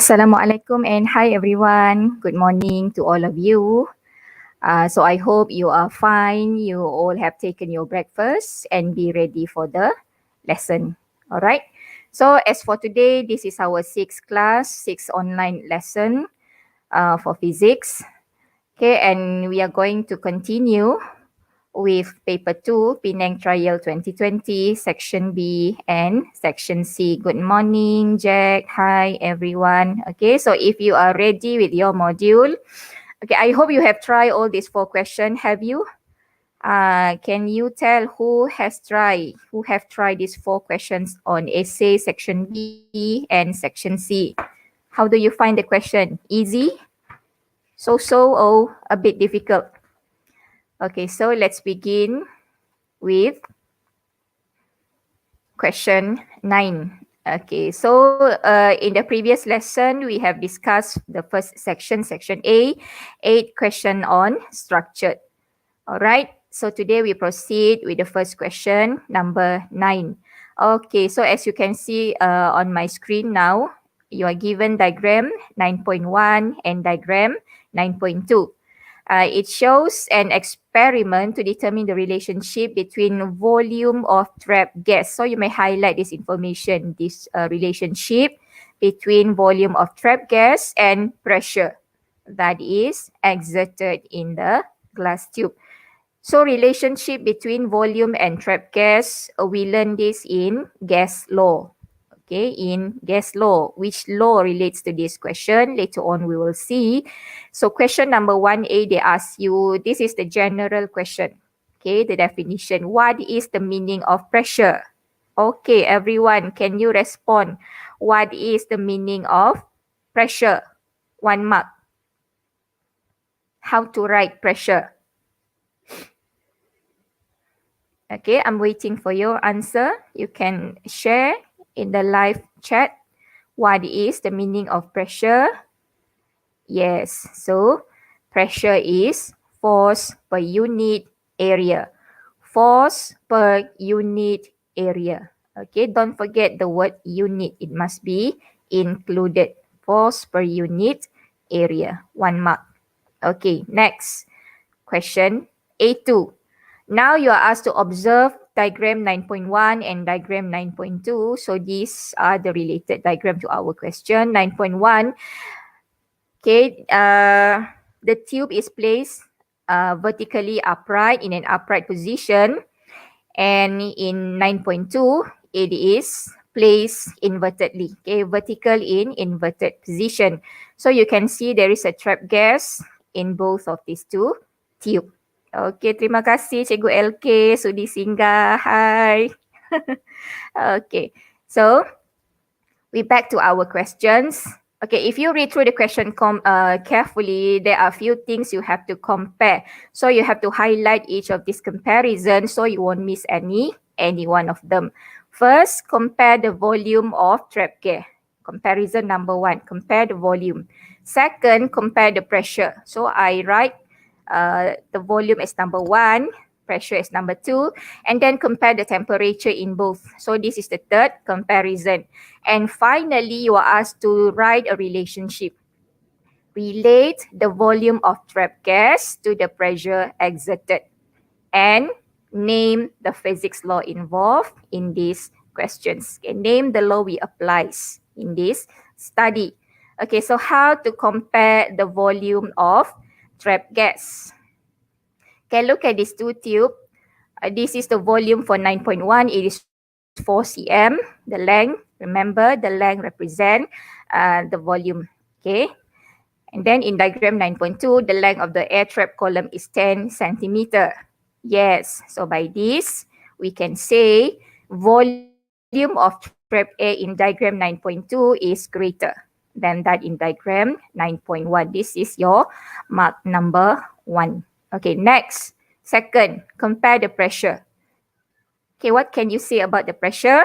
Assalamualaikum and hi everyone. Good morning to all of you. So I hope you are fine. You all have taken your breakfast and be ready for the lesson. All right. So as for today, this is our sixth class, sixth online lesson for physics. Okay, and we are going to continue with paper 2, Penang Trial 2020, Section B and Section C. Good morning, Jack. Hi, everyone. Okay, so if you are ready with your module, okay, I hope you have tried all these 4 questions. Have you? Can you tell who have tried these 4 questions on essay Section B and Section C? How do you find the question? Easy? So, or a bit difficult? Okay, so let's begin with question 9. Okay, so in the previous lesson, we have discussed the first section, section A, 8 question on structured. All right, so today we proceed with the first question, number 9. Okay, so as you can see on my screen now, you are given diagram 9.1 and diagram 9.2. It shows an experiment to determine the relationship between volume of trapped gas. So you may highlight this information, this relationship between volume of trapped gas and pressure that is exerted in the glass tube. So relationship between volume and trapped gas, we learn this in gas law. Okay, in gas law. Which law relates to this question? Later on we will see. So question number 1A, they ask you, this is the general question. Okay, the definition. What is the meaning of pressure? Okay, everyone, can you respond? What is the meaning of pressure? 1 mark. How to write pressure? Okay, I'm waiting for your answer. You can share in the live chat. What is the meaning of pressure? Yes, so pressure is force per unit area. Force per unit area. Okay, don't forget the word unit. It must be included. Force per unit area. 1 mark. Okay, next question A2. Now you are asked to observe diagram 9.1 and diagram 9.2. So these are the related diagram to our question. 9.1, okay, the tube is placed vertically upright in an upright position. And in 9.2, it is placed invertedly, okay, vertical in inverted position. So you can see there is a trapped gas in both of these two tubes. Okay, terima kasih Cikgu LK sudi singgah. Hai. Okay, so we back to our questions. Okay, if you read through the question carefully, there are a few things you have to compare. So you have to highlight each of these comparisons so you won't miss any one of them. First, compare the volume of trapped gas. Comparison number 1, compare the volume. Second, compare the pressure. So I write the volume is number 1, pressure is number 2, and then compare the temperature in both. So this is the third comparison. And finally, you are asked to write a relationship. Relate the volume of trapped gas to the pressure exerted and name the physics law involved in these questions. Okay, name the law we applies in this study. Okay, so how to compare the volume of trapped gas? Okay, look at these two tubes. This is the volume for 9.1. It is 4 cm. The length, remember, the length represent the volume. Okay. And then in diagram 9.2, the length of the air trap column is 10 centimeter. Yes. So by this, we can say volume of trapped air in diagram 9.2 is greater than that in diagram 9.1. This is your mark number 1. Okay, next. Second, compare the pressure. Okay, what can you say about the pressure?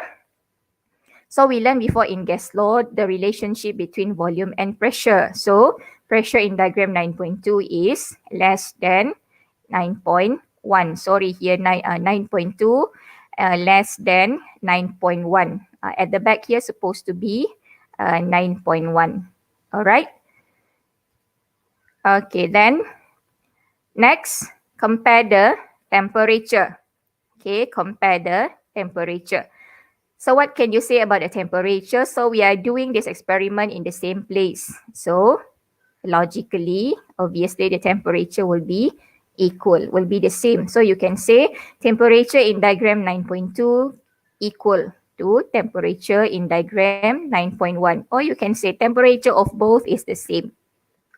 So we learned before in gas law the relationship between volume and pressure. So pressure in diagram 9.2 is less than 9.1. Sorry, here 9.2 less than 9.1. At the back here supposed to be 9.1. Alright. Okay, then next, compare the temperature. Okay, compare the temperature. So what can you say about the temperature? So we are doing this experiment in the same place. So logically, obviously the temperature will be equal, will be the same. So you can say temperature in diagram 9.2 equal to temperature in diagram 9.1. Or you can say temperature of both is the same.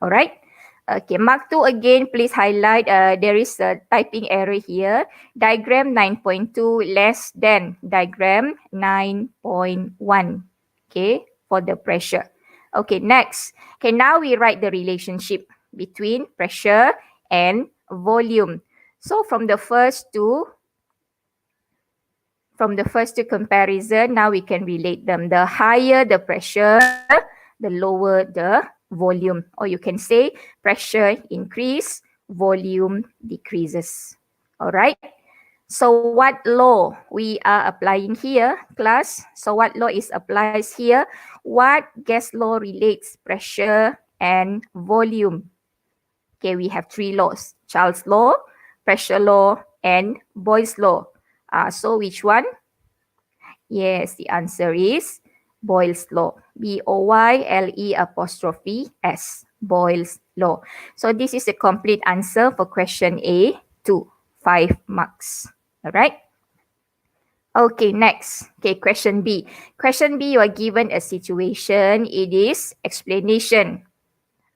Alright. Okay, mark 2 again, please highlight, there is a typing error here. Diagram 9.2 less than diagram 9.1. Okay, for the pressure. Okay, next. Okay, now we write the relationship between pressure and volume. So from the first two comparison, now we can relate them. The higher the pressure, the lower the volume. Or you can say pressure increase, volume decreases. Alright. So what law we are applying here, class? So what law is applies here? What gas law relates pressure and volume? Okay, we have three laws. Charles' law, pressure law, and Boyle's law. So which one? Yes, the answer is Boyle's law. B-O-Y-L-E'(S). Boyle's law. So this is the complete answer for question A, 5 marks. Alright. Okay, next. Okay, question B. Question B, you are given a situation. It is explanation.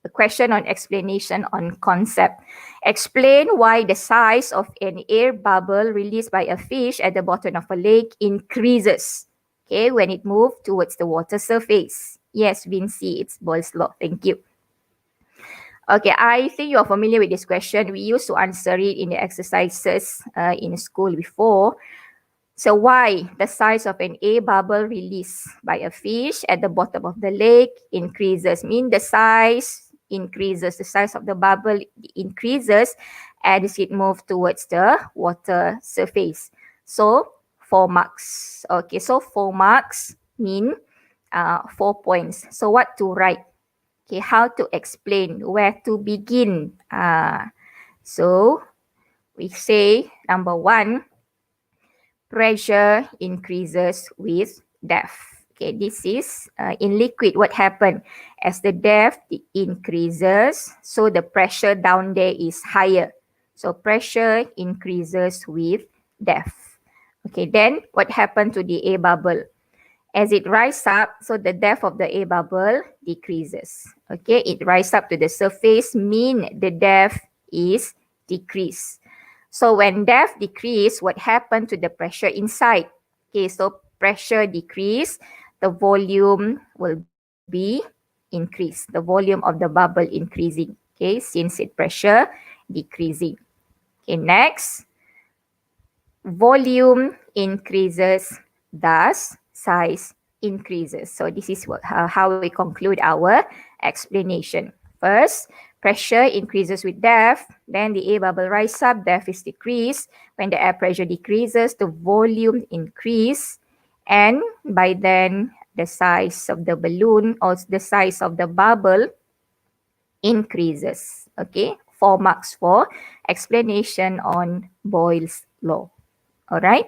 A question on explanation on concept. Explain why the size of an air bubble released by a fish at the bottom of a lake increases, okay, when it moves towards the water surface. Yes, Vinci, it's Boyle's law. Thank you. Okay, I think you are familiar with this question. We used to answer it in the exercises in school before. So why the size of an air bubble released by a fish at the bottom of the lake increases? Mean the size increases, the size of the bubble increases as it moves towards the water surface. So 4 marks. Okay, so 4 marks mean 4 points. So what to write? Okay, how to explain, where to begin? So we say number 1, pressure increases with depth. Okay, this is in liquid. What happened? As the depth increases, so the pressure down there is higher. So pressure increases with depth. Okay, then what happened to the air bubble? As it rises up, so the depth of the air bubble decreases. Okay, it rises up to the surface, mean the depth is decreased. So when depth decrease, what happened to the pressure inside? Okay, so pressure decrease, the volume will be increased. The volume of the bubble increasing. Okay, since it pressure decreasing. Okay, next, volume increases, thus size increases. So this is how we conclude our explanation. First, pressure increases with depth, then the air bubble rises up, depth is decreased. When the air pressure decreases, the volume increase, and by then the size of the balloon or the size of the bubble increases. Okay, 4 marks for explanation on Boyle's law. Alright.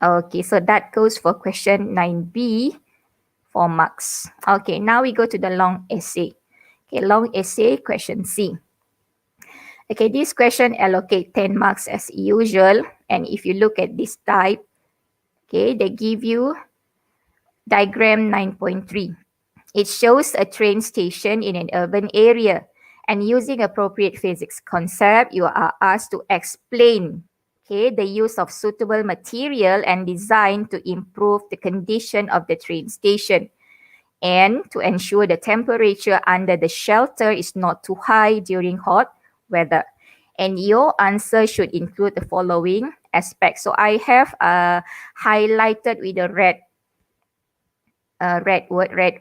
Okay, so that goes for question 9B, 4 marks. Okay, now we go to the long essay. Okay, long essay, question C. Okay, this question allocate 10 marks as usual. And if you look at this type, okay, they give you diagram 9.3. It shows a train station in an urban area. And using appropriate physics concept, you are asked to explain, okay, the use of suitable material and design to improve the condition of the train station, and to ensure the temperature under the shelter is not too high during hot weather. And your answer should include the following aspects. So I have highlighted with a red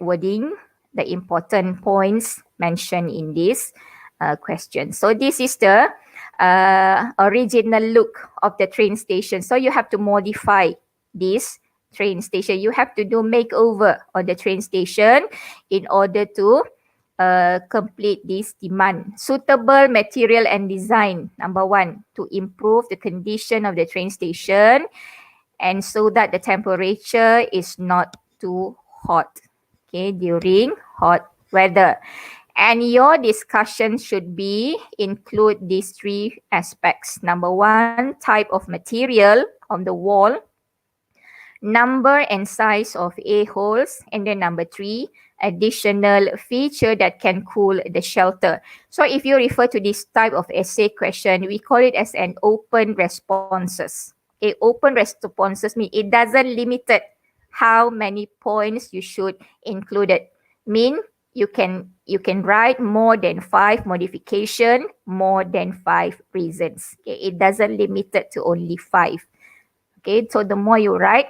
wording the important points mentioned in this question. So this is the original look of the train station. So you have to modify this train station. You have to do makeover on the train station in order to complete this demand. Suitable material and design. Number 1, to improve the condition of the train station and so that the temperature is not too hot, okay, during hot weather. And your discussion should be include these 3 aspects. Number 1, type of material on the wall, number and size of A holes, and then number 3, additional feature that can cool the shelter. So if you refer to this type of essay question, we call it as an open responses. Okay, open responses mean it doesn't limit it how many points you should include it. Mean you can write more than 5 modification, more than 5 reasons. Okay, it doesn't limit it to only 5. Okay, so the more you write,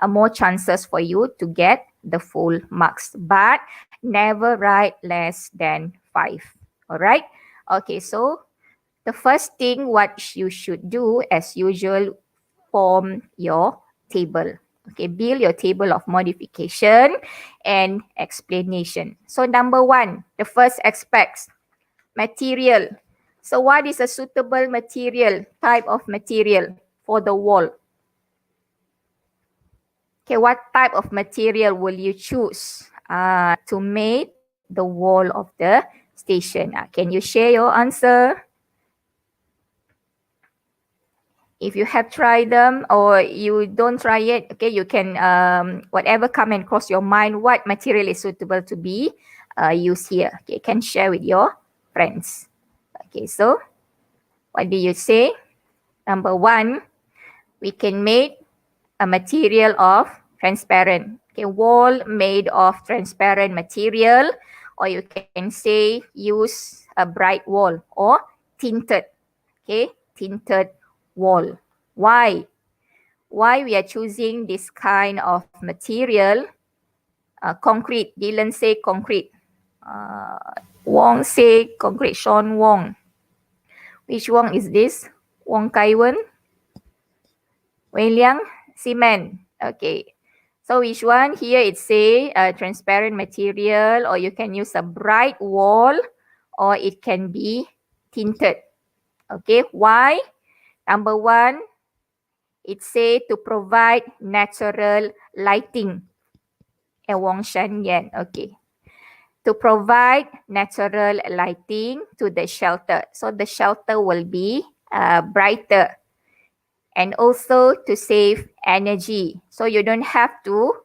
more chances for you to get the full marks, but never write less than 5. All right. Okay, so the first thing what you should do as usual, form your table. Okay, build your table of modification and explanation. So number 1, the first aspects, material. So what is a suitable material, type of material for the wall? Okay, what type of material will you choose to make the wall of the station? Can you share your answer? If you have tried them or you don't try it, okay, you can, whatever come and cross your mind, what material is suitable to be used here. Okay, can share with your friends. Okay, so what do you say? Number 1, we can make a material of transparent. Okay, wall made of transparent material, or you can say use a bright wall or tinted. Okay, tinted wall. Why? Why we are choosing this kind of material? Concrete. Dylan say concrete. Wong say concrete. Sean Wong. Which Wong is this? Wong Kai Wen? Wei Liang? Cement. Okay. So which one? Here it say transparent material, or you can use a bright wall, or it can be tinted. Okay. Why? Number 1, it say to provide natural lighting. Wong Shan Yan. Okay. To provide natural lighting to the shelter. So the shelter will be brighter. And also to save energy. So you don't have to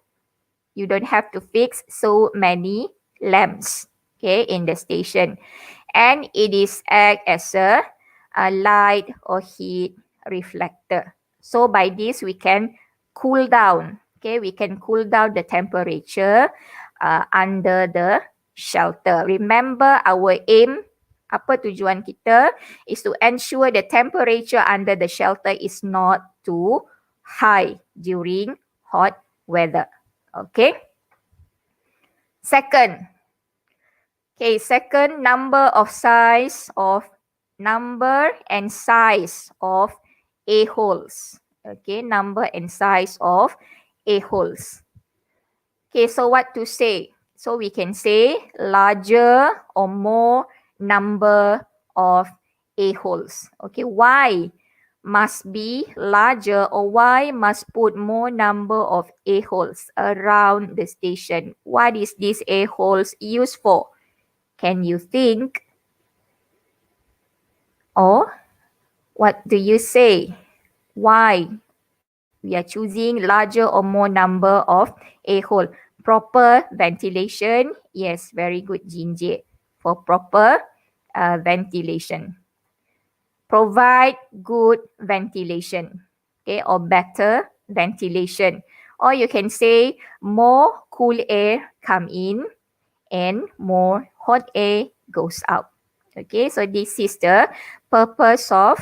fix so many lamps, okay, in the station. And it is act as a light or heat reflector. So by this we can cool down, okay, we can cool down the temperature under the shelter. Remember our aim, apa tujuan kita, is to ensure the temperature under the shelter is not too high during hot weather. Okay. Second, number and size of A holes. Okay, number and size of A holes. Okay, so what to say? So we can say larger or more number of A holes. Okay, why must be larger, or why must put more number of A holes around the station? What is this A holes used for? Can you think? Or what do you say? Why we are choosing larger or more number of A hole? Proper ventilation. Yes, very good, Jinjit. For proper ventilation. Provide good ventilation, okay, or better ventilation. Or you can say more cool air come in and more hot air goes out. Okay, so this is the purpose of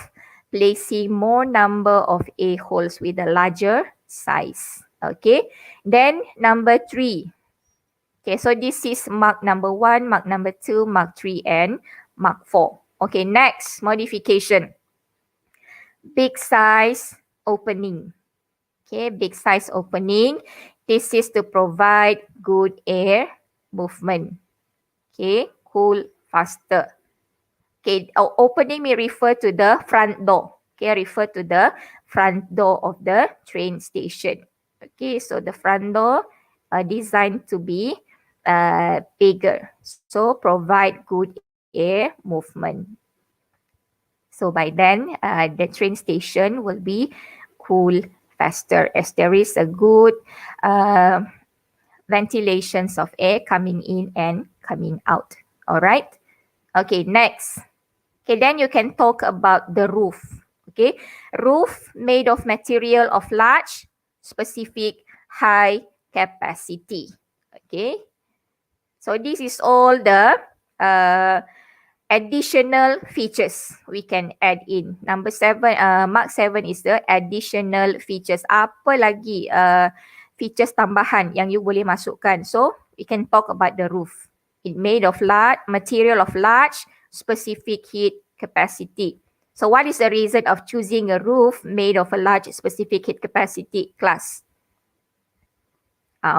placing more number of A holes with a larger size. Okay, then number 3. Okay, so this is mark number 1, mark number 2, mark 3, and mark 4. Okay, next modification. Big size opening. Okay, big size opening. This is to provide good air movement. Okay, cool faster. Okay, opening may refer to the front door. Okay, refer to the front door of the train station. Okay, so the front door are designed to be bigger. So provide good air movement. So by then, the train station will be cool faster as there is a good ventilations of air coming in and coming out. All right. Okay, next. Okay, then you can talk about the roof. Okay, roof made of material of large, specific, high capacity. Okay, so this is all the additional features we can add in. Number 7, mark 7 is the additional features. Apa lagi features tambahan yang you boleh masukkan? So we can talk about the roof. It made of large material of large specific heat capacity. So what is the reason of choosing a roof made of a large specific heat capacity class?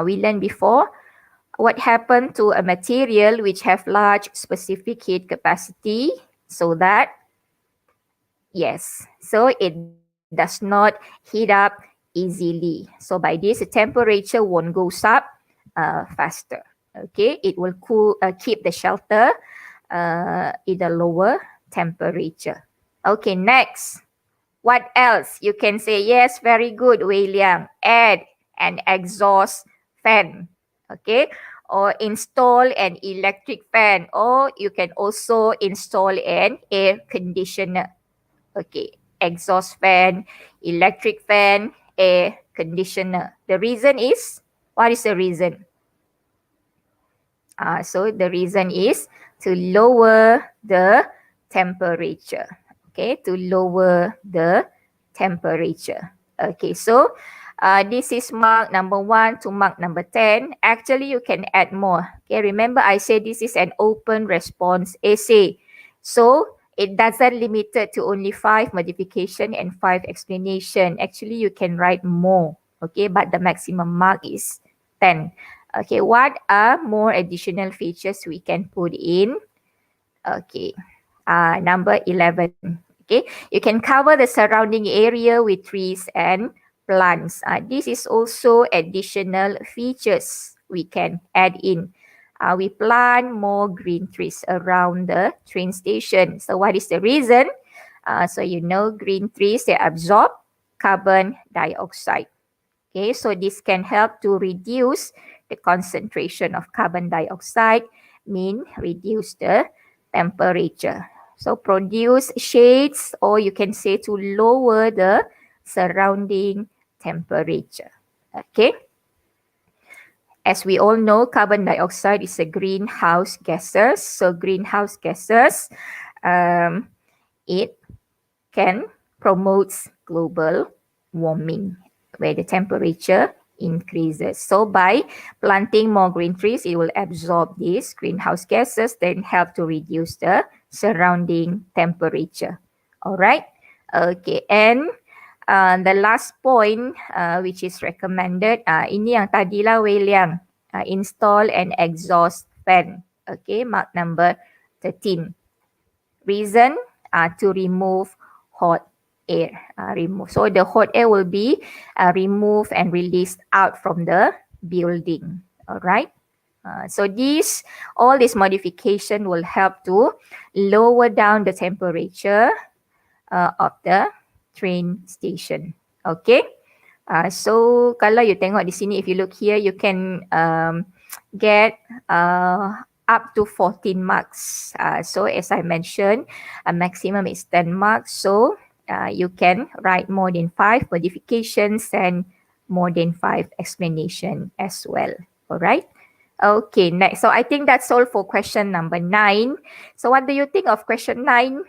We learned before what happened to a material which have large specific heat capacity so that, yes, so it does not heat up easily. So by this, the temperature won't go up faster. Okay, it will keep the shelter in a lower temperature. Okay, next. What else? You can say, yes, very good, Wei Liang. Add an exhaust fan. Okay, or install an electric fan, or you can also install an air conditioner. Okay, exhaust fan, electric fan, air conditioner. The reason is, what is the reason? So the reason is to lower the temperature. Okay, to lower the temperature. Okay, so this is mark number 1 to mark number 10. Actually, you can add more. Okay, remember I said this is an open response essay. So it doesn't limit it to only 5 modification and 5 explanation. Actually, you can write more. Okay, but the maximum mark is 10. Okay, what are more additional features we can put in? Okay, number 11. Okay, you can cover the surrounding area with trees and plants. This is also additional features we can add in. We plant more green trees around the train station. So what is the reason? So you know green trees, they absorb carbon dioxide. Okay, so this can help to reduce the concentration of carbon dioxide, mean reduce the temperature. So produce shades, or you can say to lower the surrounding temperature. Okay. As we all know, carbon dioxide is a greenhouse gases. So greenhouse gases, it can promote global warming, where the temperature increases. So by planting more green trees, it will absorb these greenhouse gases, then help to reduce the surrounding temperature. All right. Okay. And the last point which is recommended, ini yang tadilah Wei Liang, install an exhaust fan. Okay, mark number 13. Reason to remove hot air. So the hot air will be removed and released out from the building. All right. So all this modification will help to lower down the temperature of the train station. Okay. So kalau you tengok di sini, if you look here, you can get up to 14 marks. So as I mentioned, a maximum is 10 marks. So you can write more than 5 modifications and more than 5 explanation as well. All right. Okay, next. So I think that's all for question number 9. So what do you think of question 9?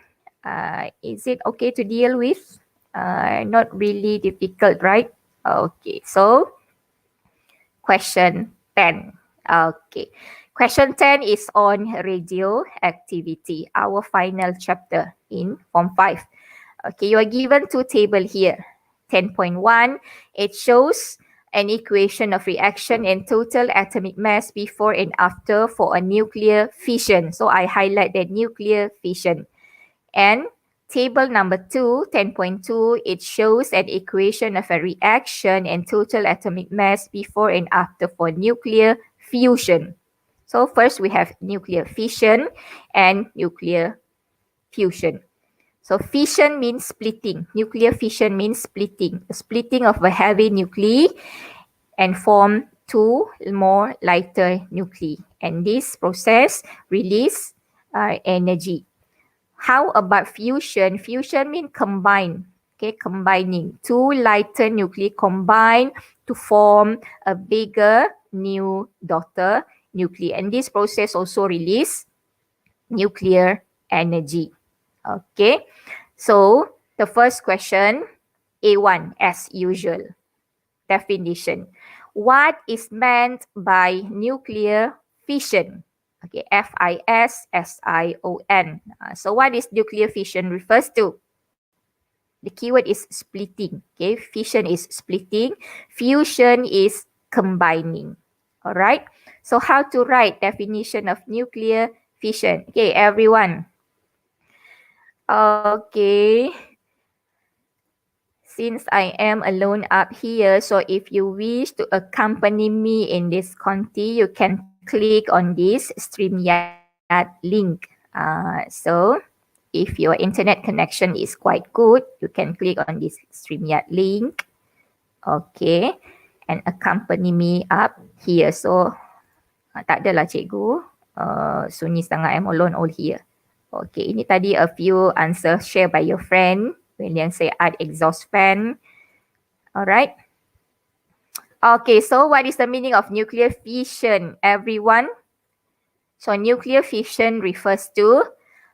Is it okay to deal with? Not really difficult, right? Okay, so question 10. Okay, question 10 is on radioactivity, our final chapter in Form 5. Okay, you are given 2 tables here. 10.1, it shows an equation of reaction and total atomic mass before and after for a nuclear fission. So I highlight the nuclear fission. And table number 2, 10.2, it shows an equation of a reaction and total atomic mass before and after for nuclear fusion. So first we have nuclear fission and nuclear fusion. So fission means splitting. Nuclear fission means splitting. The splitting of a heavy nuclei and form two more lighter nuclei. And this process release energy. How about fusion? Fusion means combine. Okay, combining. Two lighter nuclei combine to form a bigger new daughter nuclei. And this process also release nuclear energy. Okay, so the first question, A1 as usual. Definition. What is meant by nuclear fission? Okay, Fission. So what is nuclear fission refers to? The keyword is splitting. Okay, fission is splitting. Fusion is combining. All right. So how to write definition of nuclear fission? Okay, everyone. Okay. Since I am alone up here, so if you wish to accompany me in this Conti, you can click on this StreamYard link. So if your internet connection is quite good, you can click on this StreamYard link. Okay. And accompany me up here. So tak adalah cikgu. Sunyi sangat, I'm alone all here. Okay, ini tadi a few answers shared by your friend. William say art exhaust fan. Alright. Okay, so what is the meaning of nuclear fission, everyone? So nuclear fission refers to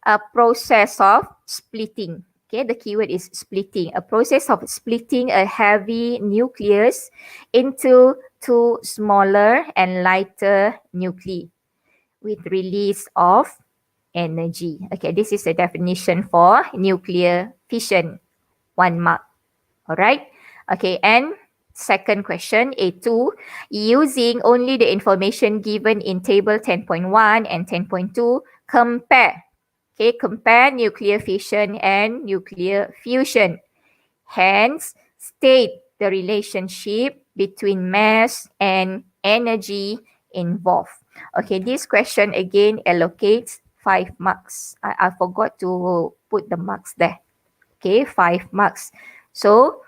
a process of splitting. Okay, the keyword is splitting. A process of splitting a heavy nucleus into two smaller and lighter nuclei with release of energy. Okay, this is the definition for nuclear fission. 1 mark. Alright. Okay, and second question, A2, using only the information given in table 10.1 and 10.2, compare. Okay, compare nuclear fission and nuclear fusion. Hence, state the relationship between mass and energy involved. Okay, this question again allocates 5 marks. I forgot to put the marks there. Okay, 5 marks. So,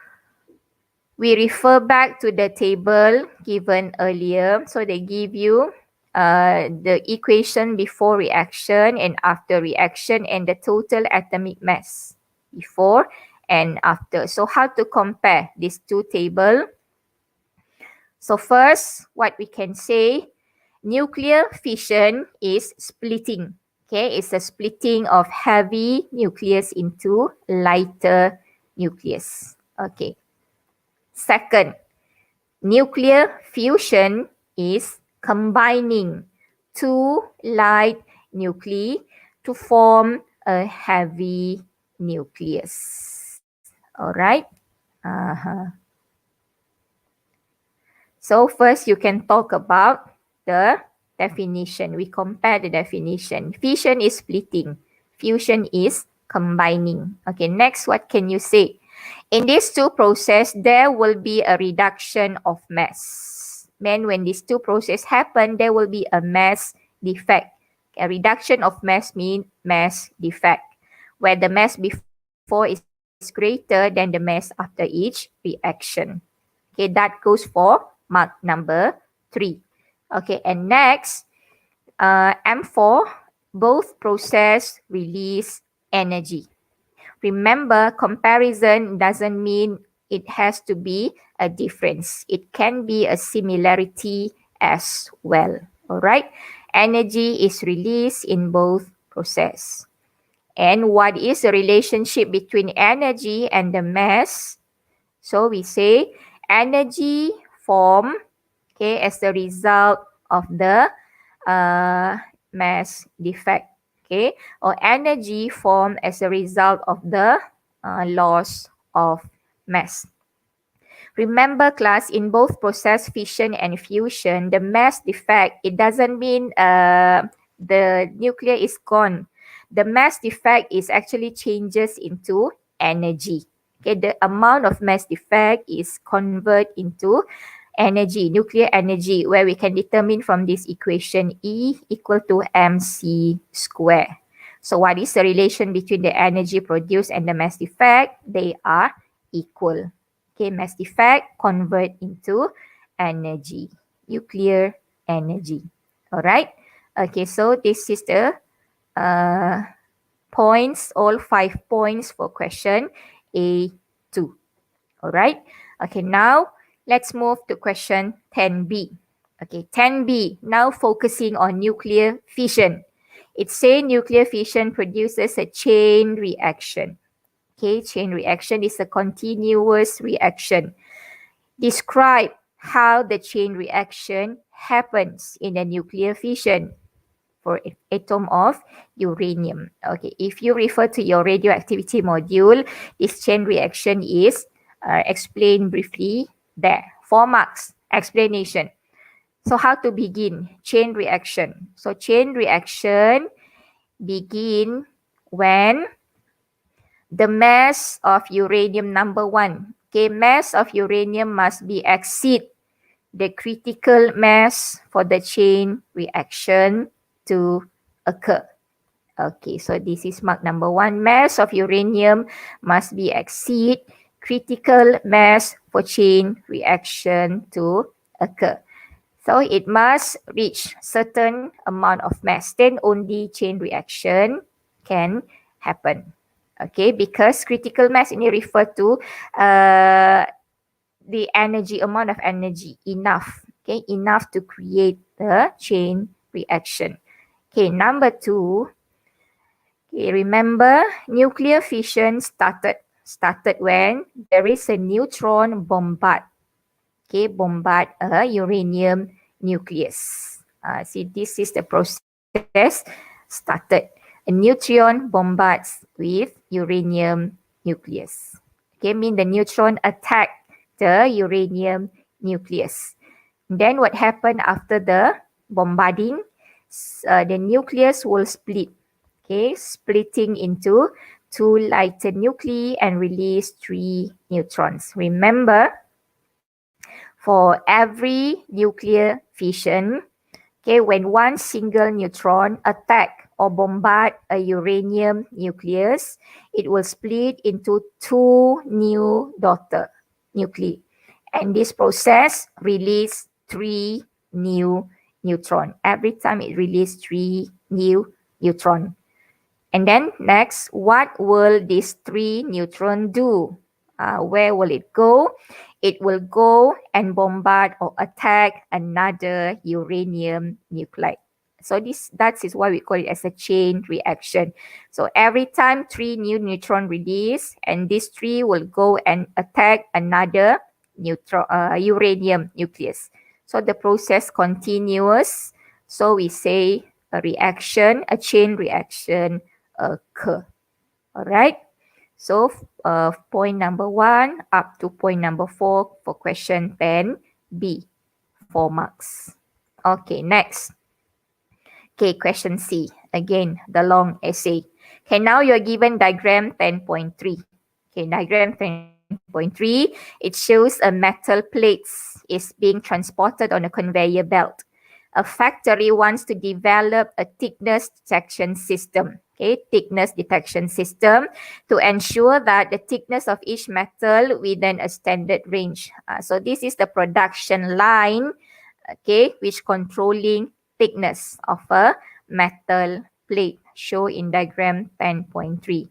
we refer back to the table given earlier. So, they give you the equation before reaction and after reaction and the total atomic mass before and after. So, how to compare these two tables? So, first, what we can say, nuclear fission is splitting. Okay, it's a splitting of heavy nucleus into lighter nucleus. Okay. Second, nuclear fusion is combining two light nuclei to form a heavy nucleus. Alright. So first you can talk about the definition. We compare the definition. Fission is splitting. Fusion is combining. Okay, next, what can you say? In these two processes, there will be a reduction of mass. When these two processes happen, there will be a mass defect. A reduction of mass means mass defect, where the mass before is greater than the mass after each reaction. Okay, that goes for mark number 3. Okay, and next, M4, both process release energy. Remember, comparison doesn't mean it has to be a difference. It can be a similarity as well. Alright, energy is released in both process. And what is the relationship between energy and the mass? So we say energy form, okay, as the result of the mass defect, okay, or energy form as a result of the loss of mass. Remember class, in both process fission and fusion, the mass defect, it doesn't mean the nuclear is gone. The mass defect is actually changes into energy. Okay, the amount of mass defect is convert into energy, nuclear energy, where we can determine from this equation E equal to mc square. So what is the relation between the energy produced and the mass defect? They are equal. Okay, mass defect convert into energy, nuclear energy. All right. Okay, so this is the points, all 5 points for question A2. All right. Okay, now let's move to question 10B. Okay, 10B, now focusing on nuclear fission. It says nuclear fission produces a chain reaction. Okay, chain reaction is a continuous reaction. Describe how the chain reaction happens in a nuclear fission for atom of uranium. Okay, if you refer to your radioactivity module, this chain reaction is explained briefly there. 4 marks, explanation. So how to begin chain reaction? So chain reaction begin when the mass of uranium number 1. Okay, mass of uranium must be exceed the critical mass for the chain reaction to occur. Okay, so this is mark number 1. Mass of uranium must be exceed critical mass for chain reaction to occur. So it must reach certain amount of mass, then only chain reaction can happen. Okay, because critical mass ini refer to the energy, amount of energy, enough. Okay, enough to create the chain reaction. Okay, number 2. Okay, remember nuclear fission started when there is a neutron bombard. Okay, bombard a uranium nucleus. See, this is the process started. A neutron bombards with uranium nucleus. Okay, mean the neutron attack the uranium nucleus. Then what happened after the bombarding? The nucleus will split. Okay, splitting into 2 lighter nuclei and release 3 neutrons. Remember, for every nuclear fission, okay, when one single neutron attack or bombard a uranium nucleus, it will split into 2 new daughter nuclei. And this process release 3 new neutron. Every time it release 3 new neutron. And then next, what will these 3 neutron do? Where will it go? It will go and bombard or attack another uranium nuclide. So that is why we call it as a chain reaction. So every time 3 new neutron release, and these 3 will go and attack another uranium nucleus. So the process continuous. So we say a reaction, a chain reaction occur. All right. So point number 1 up to point number 4 for question 10B, 4 marks. Okay, next. Okay, question C. Again, the long essay. Okay, now you're given diagram 10.3. Okay, diagram 10.3. It shows a metal plate is being transported on a conveyor belt. A factory wants to develop a thickness detection system. Okay, thickness detection system to ensure that the thickness of each metal within a standard range. So this is the production line, okay, which controlling thickness of a metal plate, shown in diagram 10.3.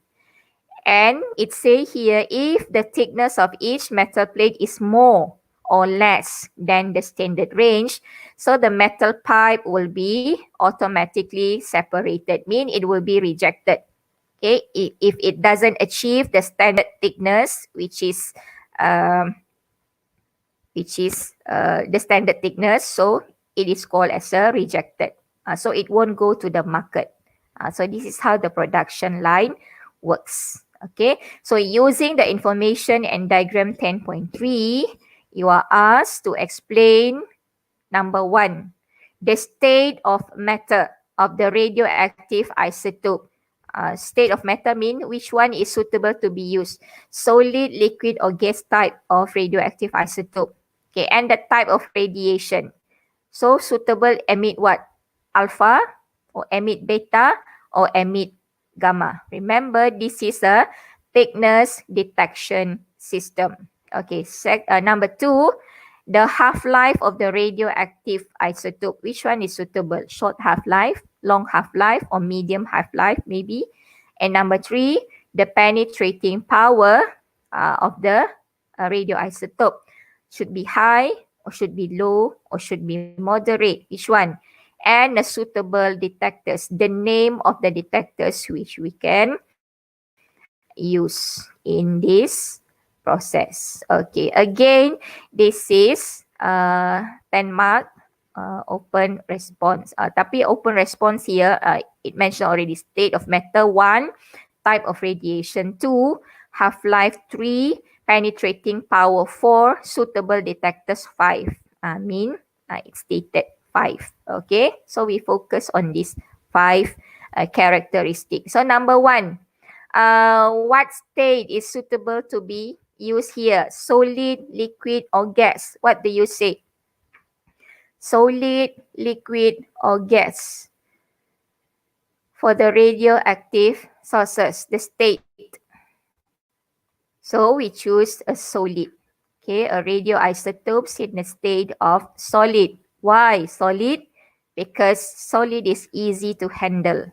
And it says here, if the thickness of each metal plate is more or less than the standard range, so the metal pipe will be automatically separated, mean it will be rejected. Okay, if it doesn't achieve the standard thickness, which is the standard thickness, so it is called as a rejected. So it won't go to the market. So this is how the production line works. Okay, so using the information and diagram 10.3, you are asked to explain number 1, the state of matter of the radioactive isotope. State of matter mean which one is suitable to be used, solid, liquid or gas type of radioactive isotope. Okay, and the type of radiation. So suitable emit what? Alpha or emit beta or emit gamma. Remember, this is a thickness detection system. Okay, number 2, the half-life of the radioactive isotope. Which one is suitable? Short half-life, long half-life, or medium half-life maybe. And number 3, the penetrating power of the radioisotope. Should be high or should be low or should be moderate. Which one? And the suitable detectors, the name of the detectors which we can use in this process. Okay, again, this is 10 mark open response. Tapi open response here, it mentioned already state of matter 1, type of radiation 2, half-life 3, penetrating power 4, suitable detectors 5. It stated 5. Okay, so we focus on these 5 characteristics. So number 1, what state is suitable to be used here? Solid, liquid or gas? What do you say? Solid, liquid or gas? For the radioactive sources, the state. So we choose a solid. Okay, a radioisotopes in the state of solid. Why solid? Because solid is easy to handle.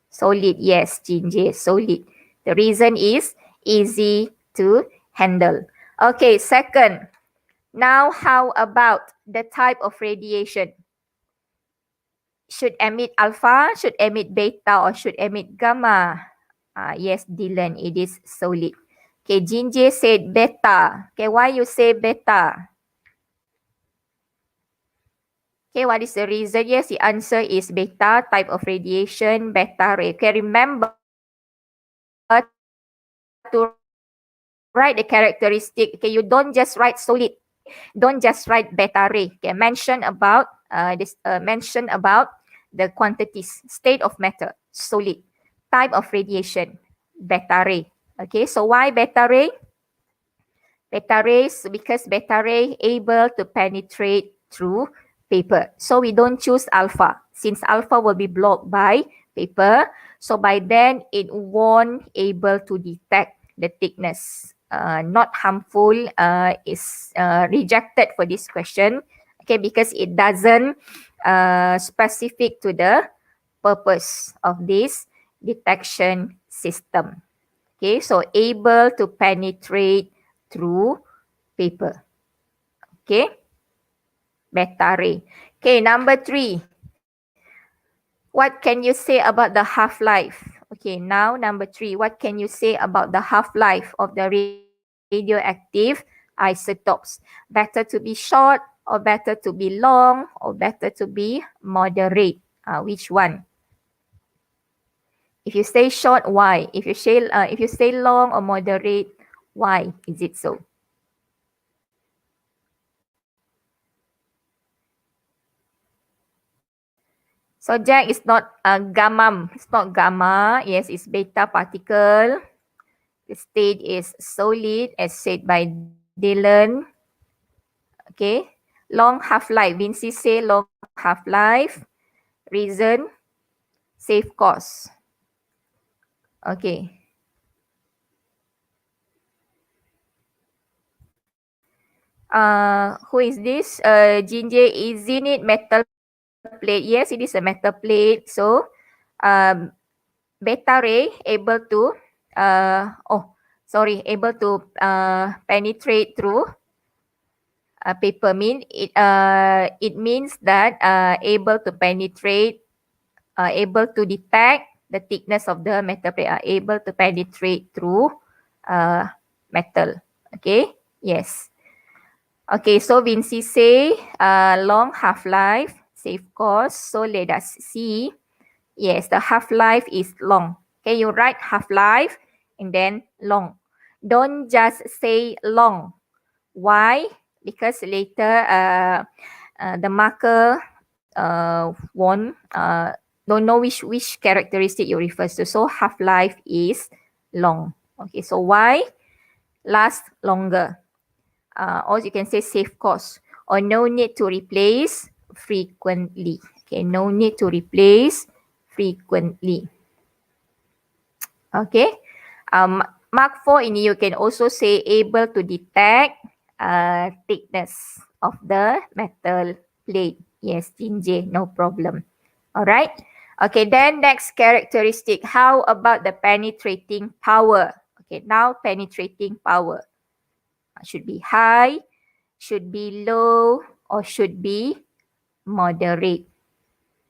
Solid, yes, Jinjay, solid. The reason is easy to handle. Okay, second. Now, how about the type of radiation? Should emit alpha, should emit beta, or should emit gamma? Yes, Dylan, it is solid. Okay, Jinjay said beta. Okay, why you say beta? Okay, what is the reason? Yes, the answer is beta, type of radiation, beta ray. Okay, remember to write the characteristic. Okay, you don't just write solid. Don't just write beta ray. Okay, mention about the quantities, state of matter, solid, type of radiation, beta ray. Okay, so why beta ray? Beta rays, because beta ray able to penetrate through paper. So we don't choose alpha, since alpha will be blocked by paper. So by then it won't able to detect the thickness. Not harmful is rejected for this question. Okay, because it doesn't specific to the purpose of this detection system. Okay, so able to penetrate through paper. Okay, beta ray. Okay, number 3. What can you say about the half-life? Okay, now number 3. What can you say about the half-life of the radioactive isotopes? Better to be short or better to be long or better to be moderate? Which one? If you say short, why? If you say long or moderate, why is it so? So Jack is not gamma. It's not gamma. Yes, it's beta particle. The state is solid, as said by Dylan. Okay. Long half-life. Vinci say long half-life. Reason, save cost. Okay. Who is this? Jinjay, isn't it metal plate? Yes, it is a metal plate. So, beta ray able to, able to penetrate through paper. It means that able to penetrate, able to detect the thickness of the metal plate, are able to penetrate through metal. Okay, yes. Okay, so Vinci say long half-life, save cost. So let us see. Yes, the half-life is long. Okay, you write half-life and then long. Don't just say long. Why? because later the marker won't don't know which characteristic you refers to. So half-life is long. Okay, so why last longer? Or you can say save cost, or no need to replace frequently. Okay, no need to replace frequently. Okay. Mark 4 ini you can also say able to detect thickness of the metal plate. Yes, Jinjay, no problem. Alright. Okay, then next characteristic. How about the penetrating power? Okay, now penetrating power. Should be high, should be low, or should be moderate.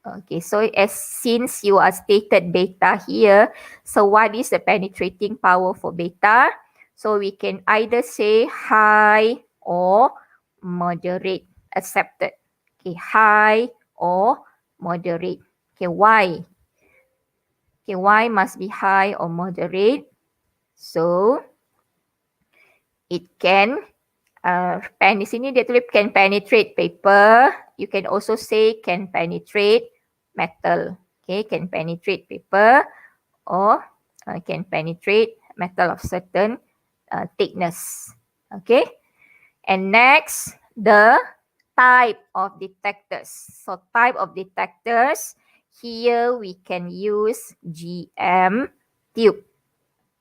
Okay, so as since you are stated beta here, so what is the penetrating power for beta? So we can either say high or moderate, accepted. Okay, high or moderate. Okay, why? Okay, why must be high or moderate? So it can di sini dia tulis can penetrate paper. You can also say can penetrate metal. Okay, can penetrate paper or can penetrate metal of certain thickness. Okay, and next the type of detectors. So type of detectors, here we can use GM tube.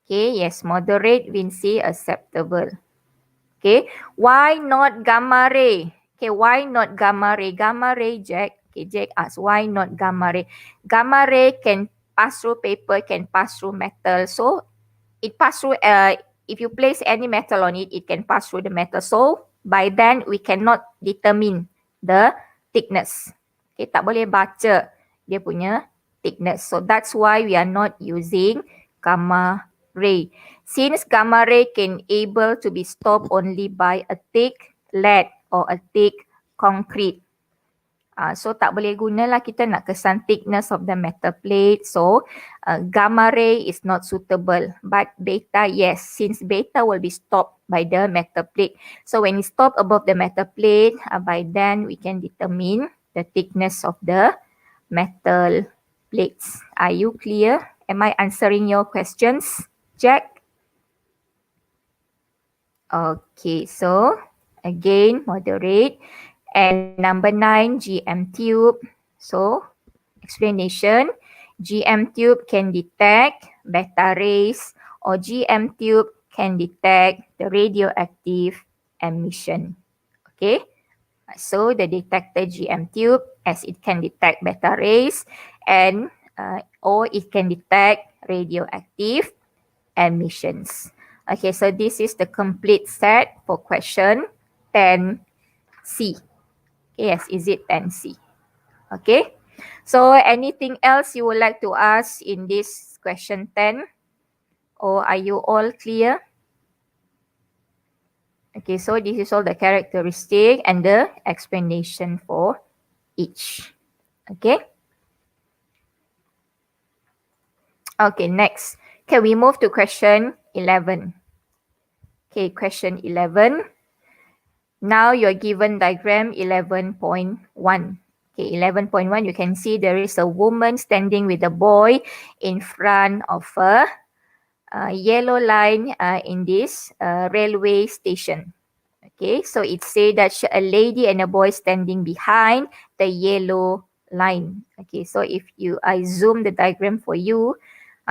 Okay, yes, moderate, Vinci, acceptable. Okay, why not gamma ray? Okay, why not gamma ray? Gamma ray, Jack. Okay, Jack asks, why not gamma ray? Gamma ray can pass through paper, can pass through metal. So, it pass through, if you place any metal on it, it can pass through the metal. So, by then, we cannot determine the thickness. Okay, tak boleh baca dia punya thickness. So, that's why we are not using gamma ray. Since gamma ray can able to be stopped only by a thick lead or a thick concrete. So tak boleh gunalah kita nak kesan thickness of the metal plate. So gamma ray is not suitable. But beta, yes, since beta will be stopped by the metal plate. So when it stop above the metal plate, by then we can determine the thickness of the metal plates. Are you clear? Am I answering your questions, Jack? Okay, so again, moderate. And number 9, GM tube. So, explanation. GM tube can detect beta rays, or GM tube can detect the radioactive emission. Okay, so the detector GM tube, as it can detect beta rays and or it can detect radioactive emissions. Okay, so this is the complete set for question 10C. Yes, is it 10C? Okay, so anything else you would like to ask in this question 10? Or are you all clear? Okay, so this is all the characteristic and the explanation for each. Okay. Okay, next. Can we move to question 11? Okay, question 11. Now you're given diagram 11.1. Okay, 11.1, you can see there is a woman standing with a boy in front of a yellow line in this railway station. Okay, so it says that a lady and a boy standing behind the yellow line. Okay, so if I zoom the diagram for you,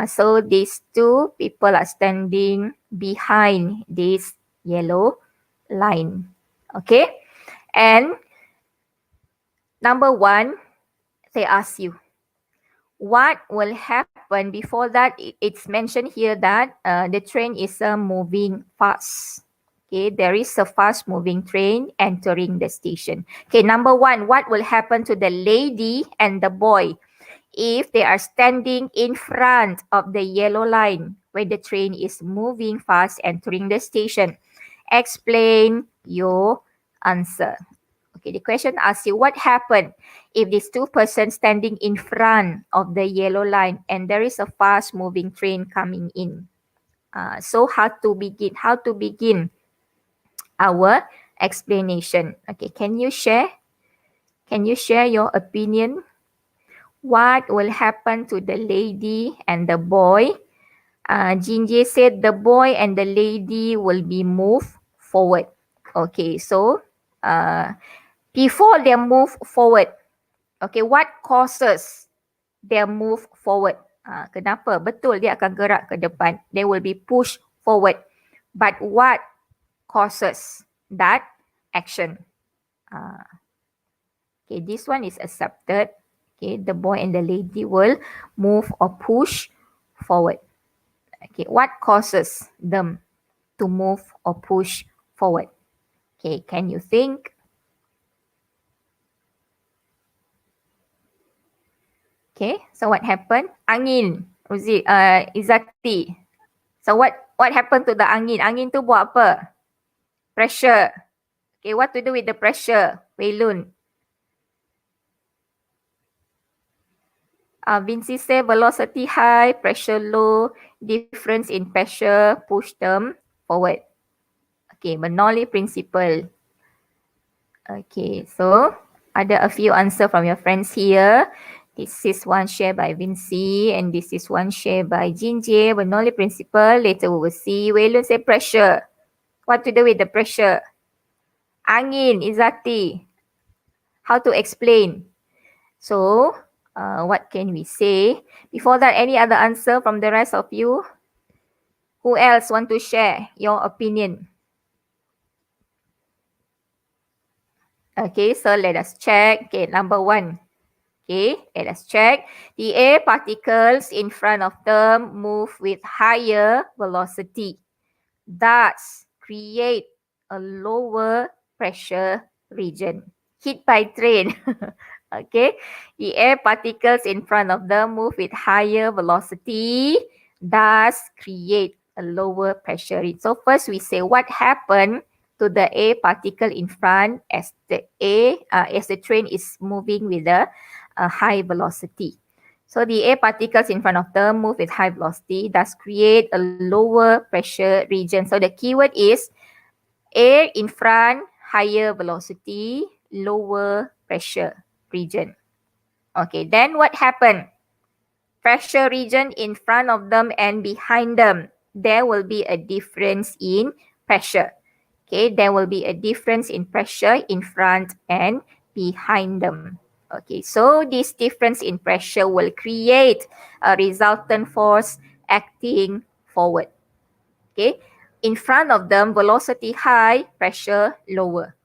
so these two people are standing behind this yellow line. Okay, and number 1, they ask you, what will happen before that? It's mentioned here that the train is moving fast. Okay, there is a fast moving train entering the station. Okay, number 1, what will happen to the lady and the boy if they are standing in front of the yellow line when the train is moving fast entering the station? Explain your answer. Okay, the question asks you, what happened if these two persons standing in front of the yellow line and there is a fast moving train coming in? So how to begin? Our explanation. Okay, can you share? Can you share your opinion? What will happen to the lady and the boy? Jinjay said the boy and the lady will be moved forward. Okay, so before they move forward, okay, what causes their move forward? Kenapa? Betul dia akan gerak ke depan. They will be pushed forward. But what causes that action? Okay, this one is accepted. Okay, the boy and the lady will move or push forward. Okay, what causes them to move or push forward? Okay, can you think? Okay, so what happened? Angin, Izati. So what happened to the angin? Angin tu buat apa? Pressure. Okay, what to do with the pressure? Wei Lun. Vinci say velocity high, pressure low, difference in pressure push them forward. Okay, Bernoulli Principle. Okay, so ada a few answer from your friends here. This is one shared by Vinci and this is one shared by Jinjay. Bernoulli Principle, later we will see. Wei Lun say pressure. What to do with the pressure? Angin, Izati. How to explain? So, what can we say? Before that, any other answer from the rest of you? Who else want to share your opinion? Okay, so let us check. Okay, number 1. Okay, let us check. The air particles in front of them move with higher velocity. Thus, create a lower pressure region. Hit by train. Okay, the air particles in front of them move with higher velocity, thus create a lower pressure region. So first we say what happened to the air particle in front as the train is moving with a high velocity. So the air particles in front of them move with high velocity, thus create a lower pressure region. So the keyword is air in front, higher velocity, lower pressure region. Okay, then what happened? Pressure region in front of them and behind them, there will be a difference in pressure. Okay, there will be a difference in pressure in front and behind them. Okay, so this difference in pressure will create a resultant force acting forward. Okay, in front of them, velocity high, pressure lower.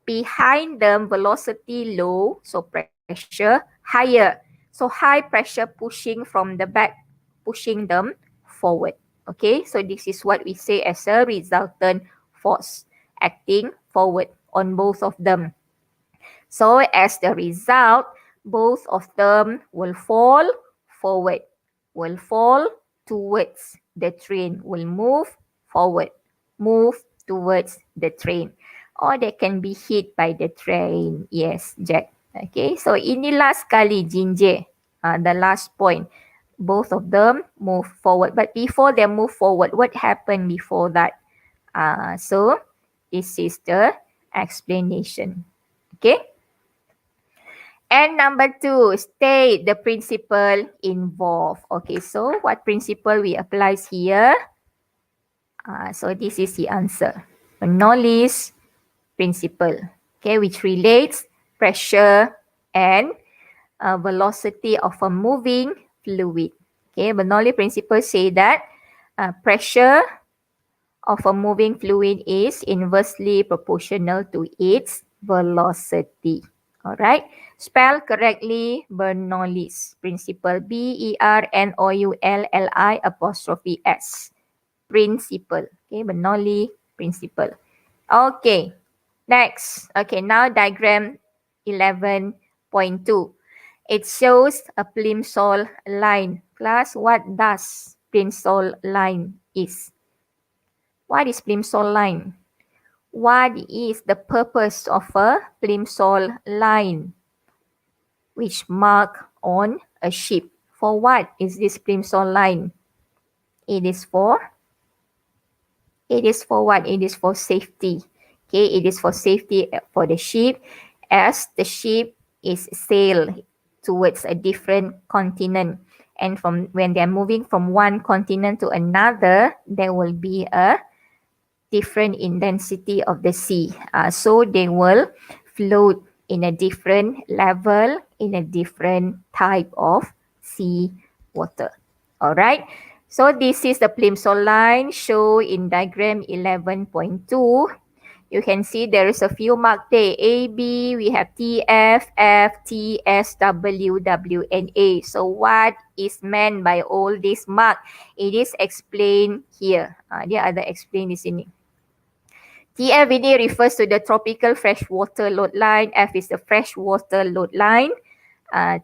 Behind them, velocity low, so pressure higher. So high pressure pushing from the back, pushing them forward. Okay, so this is what we say as a resultant force acting forward on both of them. So as the result, both of them will fall forward, will fall towards the train, will move forward, move towards the train. Or they can be hit by the train. Yes, Jack. Okay, so inilah sekali Jinjay. The last point. Both of them move forward. But before they move forward, what happened before that? So this is the explanation. Okay. And number 2, state the principle involved. Okay, so what principle we applies here? So this is the answer. Bernoulli's principle, okay, which relates pressure and velocity of a moving fluid. Okay, Bernoulli principle say that pressure of a moving fluid is inversely proportional to its velocity. Alright, spell correctly Bernoulli's principle. Bernoulli'. Principle. Okay, Bernoulli principle. Okay, next. Okay, now diagram 11.2. It shows a plimsoll line. Class, what does plimsoll line is? What is plimsoll line? What is the purpose of a plimsoll line which mark on a ship? For what is this plimsoll line? It is for what? It is for safety. Okay, it is for safety for the ship as the ship is sail towards a different continent. And from when they're moving from one continent to another, there will be a different intensity of the sea. So they will float in a different level, in a different type of sea water. Alright, so this is the plimsoll line shown in diagram 11.2. You can see there is a few mark there. A, B, we have T, F, F, T, S, W, W, and A. So what is meant by all these mark? It is explained here. Dia ada explain di sini. TF ini refers to the tropical freshwater load line. F is the freshwater load line.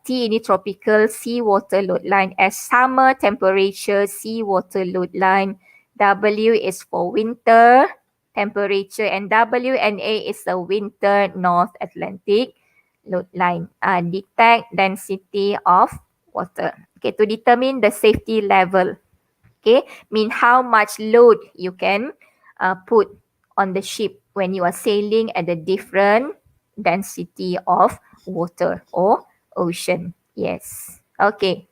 T ini tropical seawater load line. S summer temperature seawater load line. W is for winter temperature, and W and A is the winter North Atlantic load line. Detect density of water. Okay, to determine the safety level. Okay, mean how much load you can put on the ship when you are sailing at a different density of water or ocean. Yes. Okay.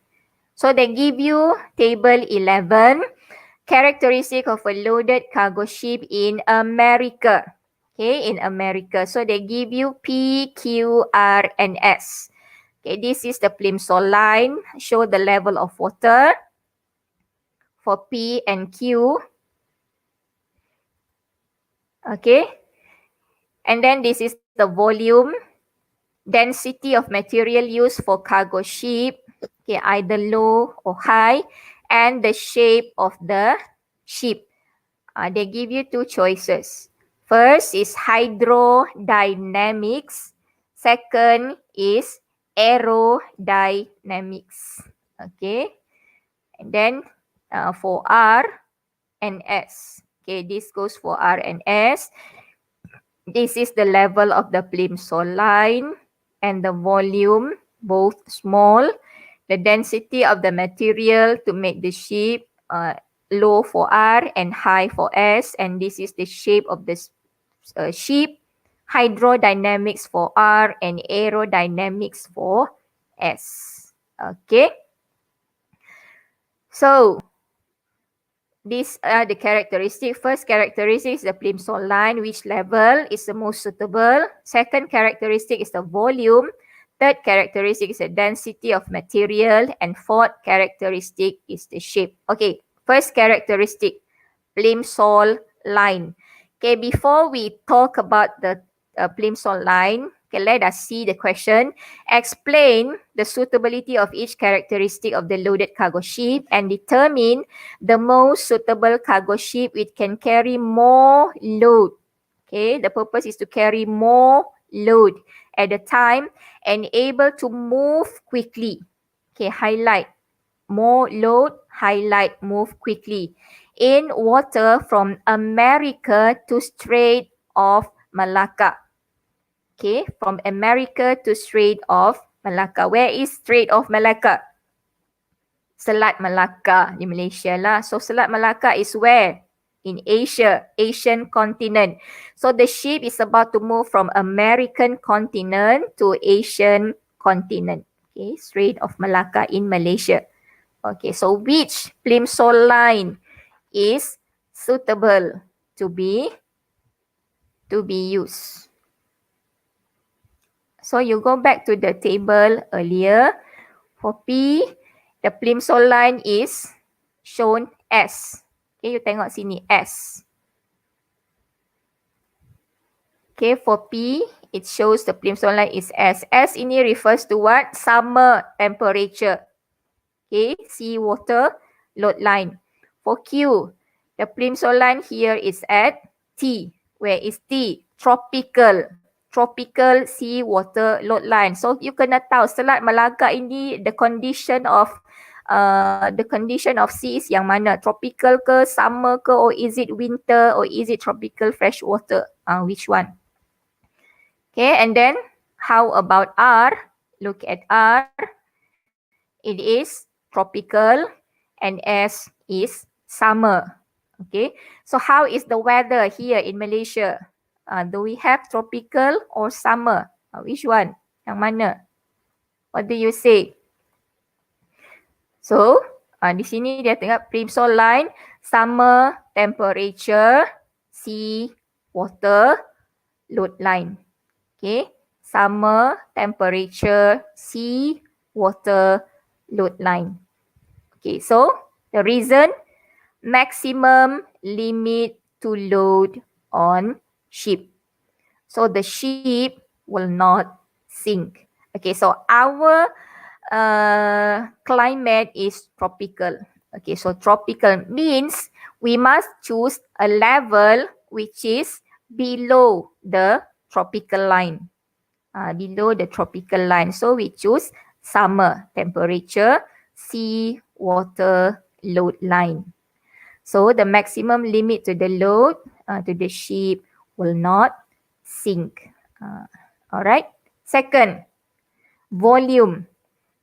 So they give you table 11, characteristic of a loaded cargo ship in America. Okay, in America. So they give you P, Q, R, and S. Okay, this is the plimsoll line. Show the level of water for P and Q. Okay. And then this is the volume, density of material used for cargo ship, okay, either low or high, and the shape of the ship. They give you two choices. First is hydrodynamics. Second is aerodynamics. Okay. And then for R and S. Okay, this goes for R and S. This is the level of the plimsoll line and the volume, both small. The density of the material to make the ship low for R and high for S. And this is the shape of the ship. Hydrodynamics for R and aerodynamics for S. Okay. So, these are the characteristics. First characteristic is the plimsoll line, which level is the most suitable. Second characteristic is the volume. Third characteristic is the density of material. And fourth characteristic is the shape. Okay, first characteristic, plimsoll line. Okay, before we talk about the plimsoll line, okay, let us see the question. Explain the suitability of each characteristic of the loaded cargo ship and determine the most suitable cargo ship which can carry more load. Okay, the purpose is to carry more load at a time and able to move quickly. Okay, highlight more load, highlight move quickly in water from America to Strait of Malacca. Okay, from America to Strait of Malacca. Where is Strait of Malacca? Selat Malacca di Malaysia lah. So Selat Malacca is where? In Asia, Asian continent. So the ship is about to move from American continent to Asian continent. Okay, Strait of Malacca in Malaysia. Okay, so which plimsoll line is suitable to be used? So you go back to the table earlier. For P, the plimsoll line is shown S. Okay, you tengok sini S. Okay, for P, it shows the plimsoll line is S. S ini refers to what? Summer temperature. Okay, seawater load line. For Q, the plimsoll line here is at T. Where is T? Tropical. Tropical seawater load line. So you kena tahu Selat Malacca ini the condition of sea is yang mana? Tropical ke, summer ke, or is it winter, or is it tropical freshwater? Which one? Okay, and then how about R? Look at R. It is tropical and S is summer. Okay, so how is the weather here in Malaysia? Do we have tropical or summer? Which one? Yang mana? What do you say? So, di sini dia tengok Principle line, summer temperature, C water load line. Okay, summer temperature, C water load line. Okay, so the reason, maximum limit to load on ship. So the ship will not sink. Okay, so our climate is tropical. Okay, so tropical means we must choose a level which is below the tropical line. Below the tropical line. So we choose summer temperature, sea water load line. So the maximum limit to the load to the ship will not sink. Alright. Second, volume.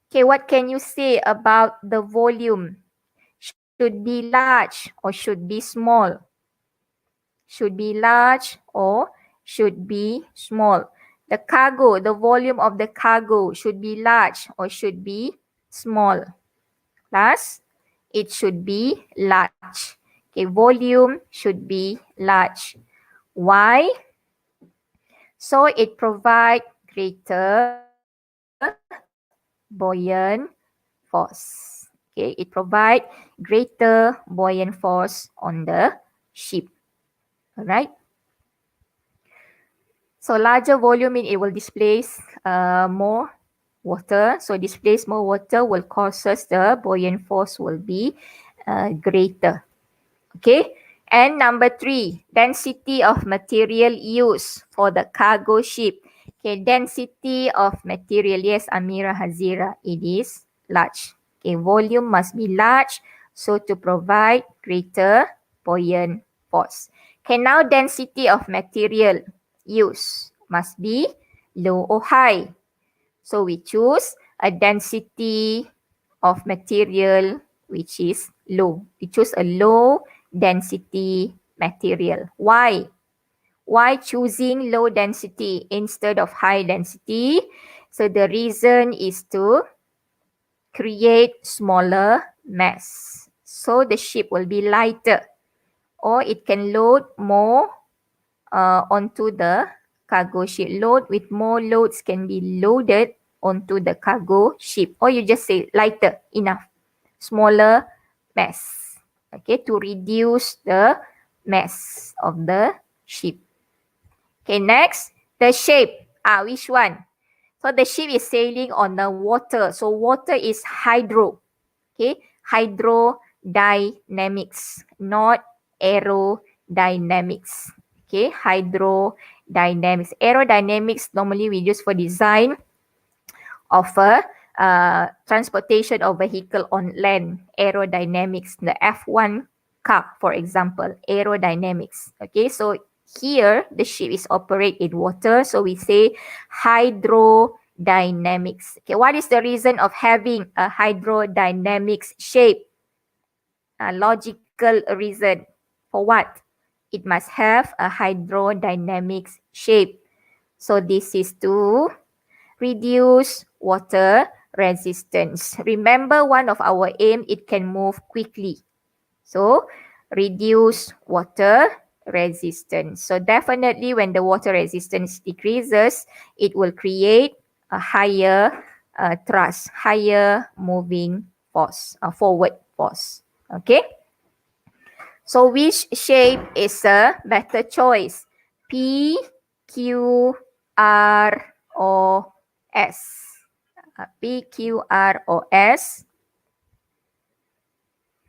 Okay, what can you say about the volume? Should be large or should be small? Should be large or should be small? The cargo, the volume of the cargo should be large or should be small? Class, it should be large. Okay, volume should be large. Why? So it provides greater buoyant force. Okay, it provides greater buoyant force on the ship. Alright. So larger volume means it will displace more water. So displace more water will causes the buoyant force will be greater. Okay. And number 3, density of material used for the cargo ship. Okay, density of material. Yes, Amira Hazira, it is large. Okay, volume must be large so to provide greater buoyant force. Okay, now density of material used must be low or high. So we choose a density of material which is low. We choose a low density material. Why? Why choosing low density instead of high density? So the reason is to create smaller mass. So the ship will be lighter or it can load more onto the cargo ship. Load with more loads can be loaded onto the cargo ship, or you just say lighter, enough. Smaller mass. Okay, to reduce the mass of the ship. Okay, next, the shape. Which one? So the ship is sailing on the water. So water is hydro. Okay, hydrodynamics, not aerodynamics. Okay, hydrodynamics. Aerodynamics normally we use for design of a transportation of vehicle on land. Aerodynamics, the F1 car, for example, aerodynamics. Okay, so here the ship is operate in water, so we say hydrodynamics. Okay, what is the reason of having a hydrodynamics shape? Logical reason. For what? It must have a hydrodynamics shape. So this is to reduce water resistance. Remember, one of our aim, it can move quickly. So reduce water resistance. So definitely when the water resistance decreases, it will create a higher thrust, higher moving force, forward force. Okay. So which shape is a better choice? P, Q, R, or S? P, Q, R, or S?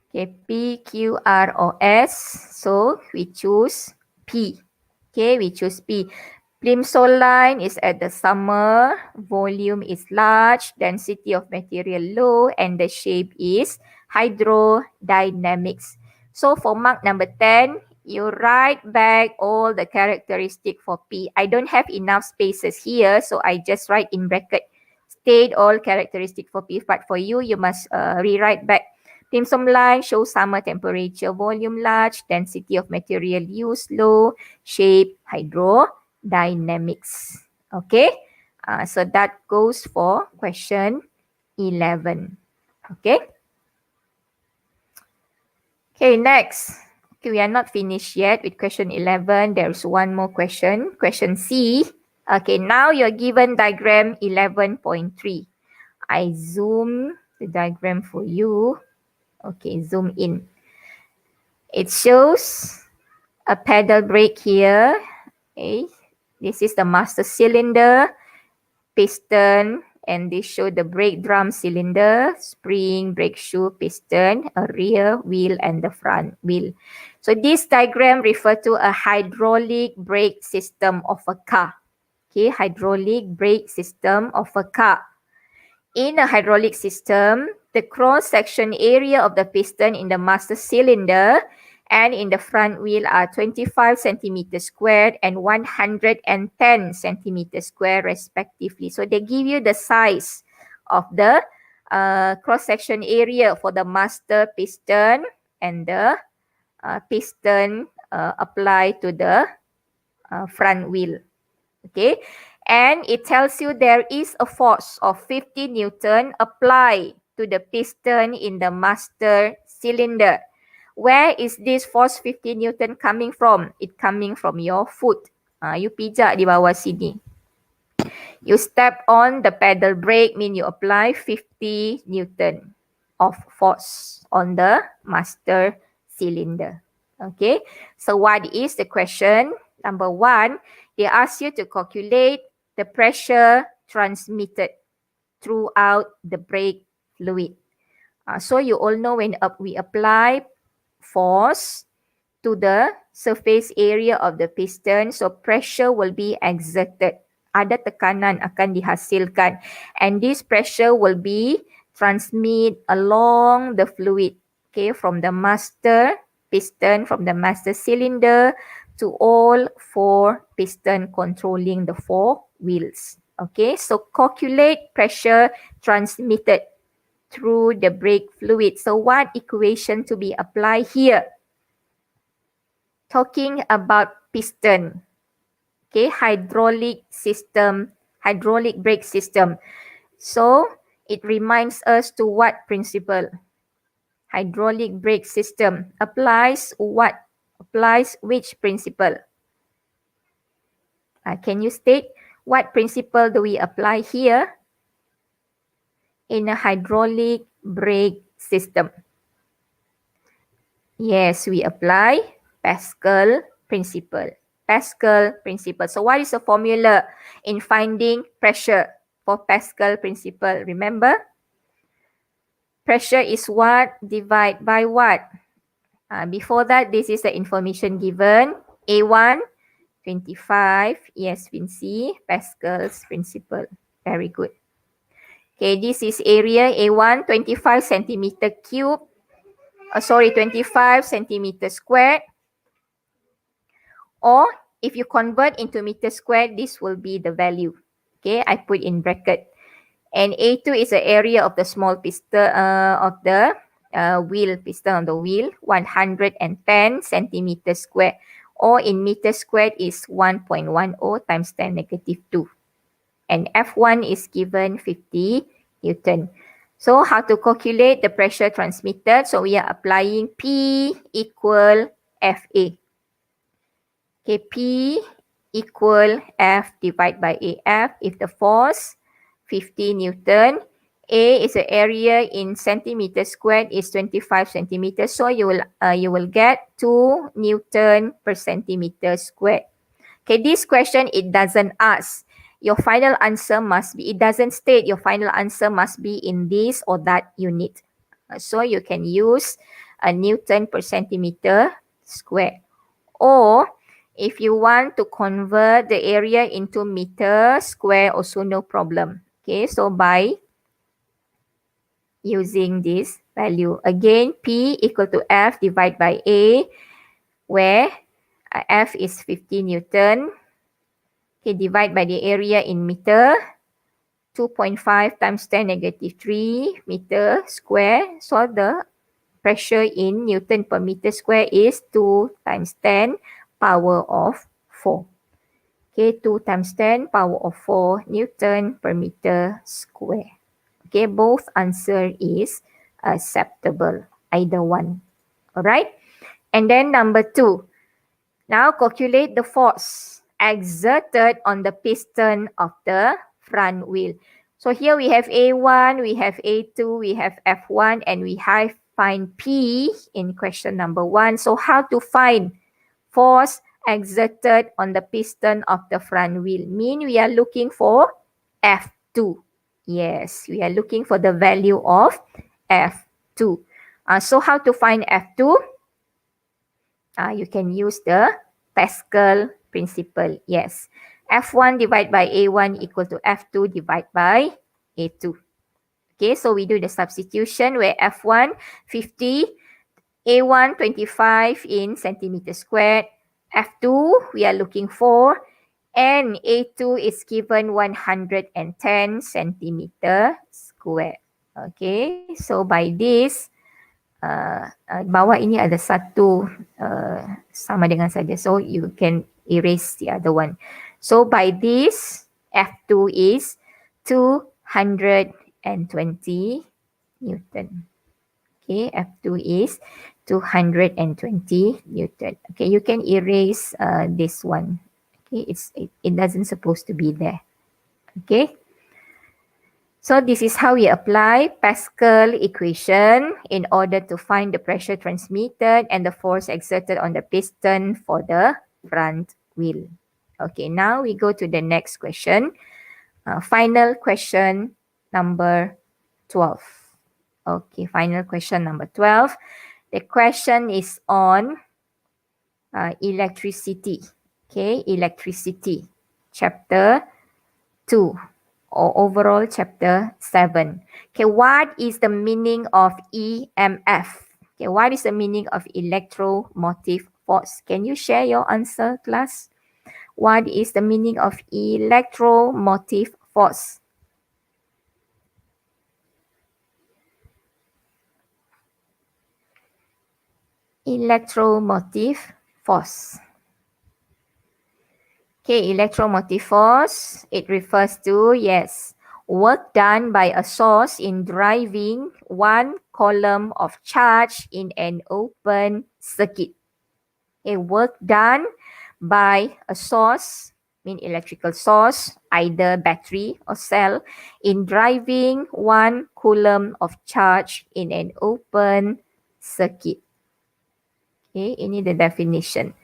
Okay, P, Q, R, or S. So we choose P. Okay, we choose P. Plimsoll line is at the summer, volume is large, density of material low, and the shape is hydrodynamics. So for mark number 10, you write back all the characteristic for P. I don't have enough spaces here, so I just write in bracket, state all characteristic for P. But for you, you must rewrite back. Dim sum line shows summer temperature, volume large, density of material used low, shape, hydrodynamics. Okay, so that goes for question 11. Okay. Okay, next. Okay, we are not finished yet with question 11. There is one more question. Question C. Okay, now you're given diagram 11.3. I zoom the diagram for you. Okay, zoom in. It shows a pedal brake here. Okay, this is the master cylinder, piston, and they show the brake drum cylinder, spring, brake shoe, piston, a rear wheel, and the front wheel. So this diagram refers to a hydraulic brake system of a car. Okay, hydraulic brake system of a car. In a hydraulic system, the cross-section area of the piston in the master cylinder and in the front wheel are 25 centimeters squared and 110 centimeters squared respectively. So they give you the size of the cross-section area for the master piston and the piston applied to the front wheel. Okay, and it tells you there is a force of 50 Newton applied to the piston in the master cylinder. Where is this force 50 Newton coming from? It coming from your foot. You pijak di bawah sini. You step on the pedal brake, mean you apply 50 Newton of force on the master cylinder. Okay, so what is the question? Number one, they ask you to calculate the pressure transmitted throughout the brake fluid. So you all know when we apply force to the surface area of the piston, so pressure will be exerted. Ada tekanan akan dihasilkan, and this pressure will be transmit along the fluid, okay, from the master piston, from the master cylinder to all four piston controlling the four wheels. Okay, so calculate pressure transmitted through the brake fluid. So what equation to be applied here? Talking about piston. Okay, hydraulic system, hydraulic brake system. So it reminds us to what principle? Hydraulic brake system applies what? Applies which principle? Can you state what principle do we apply here in a hydraulic brake system? Yes, we apply Pascal principle. Pascal principle. So what is the formula in finding pressure for Pascal principle? Remember, pressure is what divided by what? Before that, this is the information given. A1, 25. Yes, Vinci, Pascal's principle. Very good. Okay, this is area A1, 25 centimeter cube. 25 centimeter squared. Or if you convert into meter squared, this will be the value. Okay, I put in bracket. And A2 is the area of the small piston of the wheel, piston on the wheel, 110 centimeter squared. Or in meter squared is 1.10 times 10 negative 2. And F1 is given 50 Newton. So how to calculate the pressure transmitted? So we are applying P equal FA. Okay, P equal F divided by AF. If the force 50 Newton, A is the area in centimeter squared is 25 centimeters. So you will get 2 Newton per centimeter squared. Okay, this question, it doesn't ask. Your final answer must be, it doesn't state your final answer must be in this or that unit. So you can use a Newton per centimeter squared. Or if you want to convert the area into meter square, also no problem. Okay, so by using this value, again, P equal to F divided by A, where F is 50 Newton. Okay, divide by the area in meter. 2.5 times 10 negative 3 meter square. So the pressure in Newton per meter square is 2 times 10 power of 4. Okay, 2 times 10 power of 4 Newton per meter square. Okay, both answer is acceptable, either one. Alright, and then number 2. Now calculate the force exerted on the piston of the front wheel. So here we have A1, we have A2, we have F1, and we have find P in question number 1. So how to find force exerted on the piston of the front wheel? Mean we are looking for F2. Yes, we are looking for the value of F2. So how to find F2? You can use the Pascal principle. Yes. F1 divided by A1 equal to F2 divided by A2. Okay, so we do the substitution where F1 50, A1 25 in centimeter squared, F2 we are looking for, and A2 is given 110 centimeter squared. Okay, so by this, bawah ini ada satu sama dengan saja. So you can erase the other one. So by this, F2 is 220 Newton. Okay, F2 is 220 Newton. Okay, you can erase this one. Okay, it doesn't supposed to be there. Okay. So this is how we apply Pascal equation in order to find the pressure transmitted and the force exerted on the piston for the front wheel. Okay, now we go to the next question. Final question number 12. Okay, final question number 12. The question is on electricity. Okay, electricity, chapter 2. Or overall chapter 7. Okay, what is the meaning of EMF? Okay, what is the meaning of electromotive force? Can you share your answer, class? What is the meaning of electromotive force? Electromotive force. Okay, electromotive force, it refers to, yes, work done by a source in driving one column of charge in an open circuit. Okay, work done by a source, mean electrical source, either battery or cell, in driving one coulomb of charge in an open circuit. Okay, ini the definition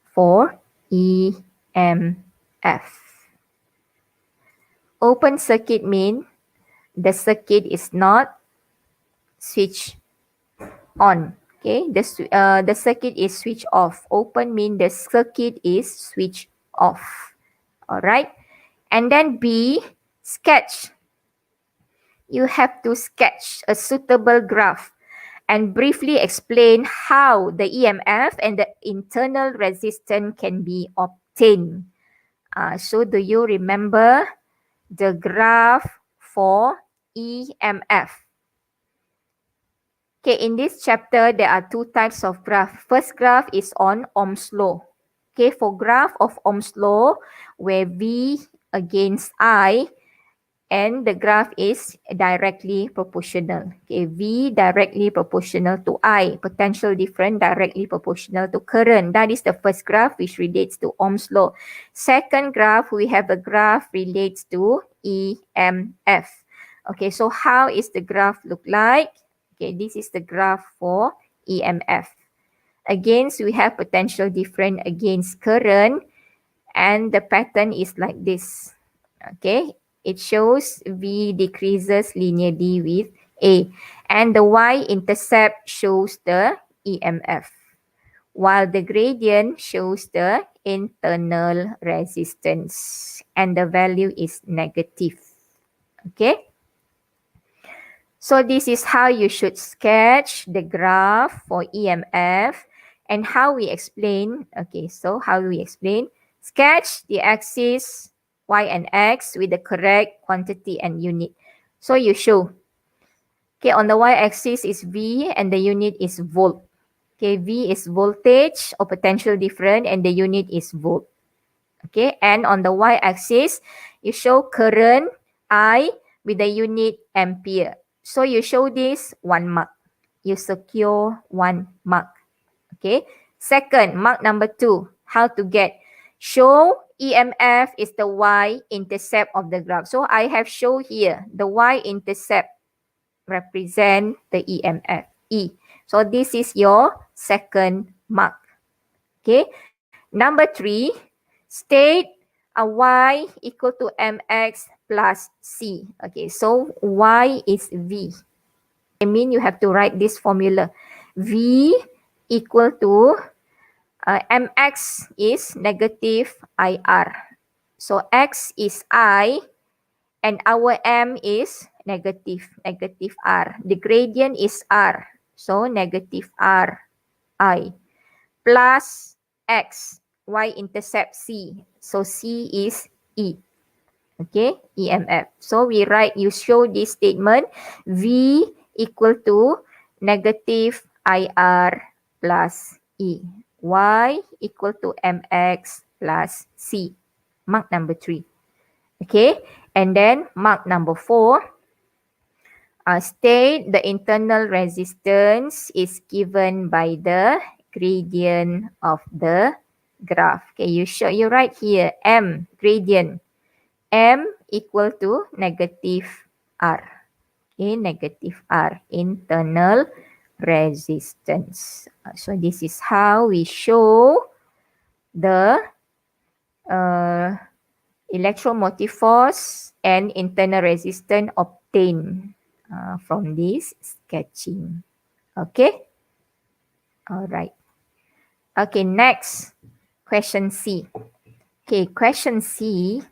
for EMF. Open circuit mean the circuit is not switched on. Okay, the circuit is switched off. Open mean the circuit is switched off. Alright. And then B, sketch. You have to sketch a suitable graph and briefly explain how the EMF and the internal resistance can be obtained. So do you remember the graph for EMF? Okay, in this chapter, there are two types of graph. First graph is on Ohm's law. Okay, for graph of Ohm's law, where V against I, and the graph is directly proportional. Okay, V directly proportional to I, potential difference directly proportional to current. That is the first graph which relates to Ohm's law. Second graph, we have a graph relates to EMF. Okay, so how is the graph look like? Okay, this is the graph for EMF. Against, we have potential difference against current, and the pattern is like this. Okay, it shows V decreases linearly with A, and the y-intercept shows the EMF, while the gradient shows the internal resistance, and the value is negative. Okay, so this is how you should sketch the graph for EMF, and how we explain. Okay, so how do we explain? Sketch the axis Y and X with the correct quantity and unit. So you show. Okay, on the y-axis is V and the unit is volt. Okay, V is voltage or potential difference and the unit is volt. Okay, and on the y-axis, you show current I with the unit ampere. So you show this 1 mark. You secure 1 mark. Okay, second, mark number 2, how to get. Show EMF is the y-intercept of the graph. So I have shown here the y-intercept represent the EMF, E. So this is your second mark. Okay. Number 3, state a y equal to mx plus c. Okay, so y is V. I mean you have to write this formula. V equal to mx is negative IR. So x is I and our m is negative R. The gradient is R. So negative R I plus x, y-intercept C. So C is E. Okay, EMF. So we write, you show this statement, V equal to negative IR plus E. Y equal to mx plus C. Mark number 3. Okay, and then mark number 4. State the internal resistance is given by the gradient of the graph. Okay, you write here M gradient. M equal to negative R. Okay, negative R, internal resistance. So this is how we show the electromotive force and internal resistance obtained from this sketching. Okay. All right. Okay, next question C. Okay, question C.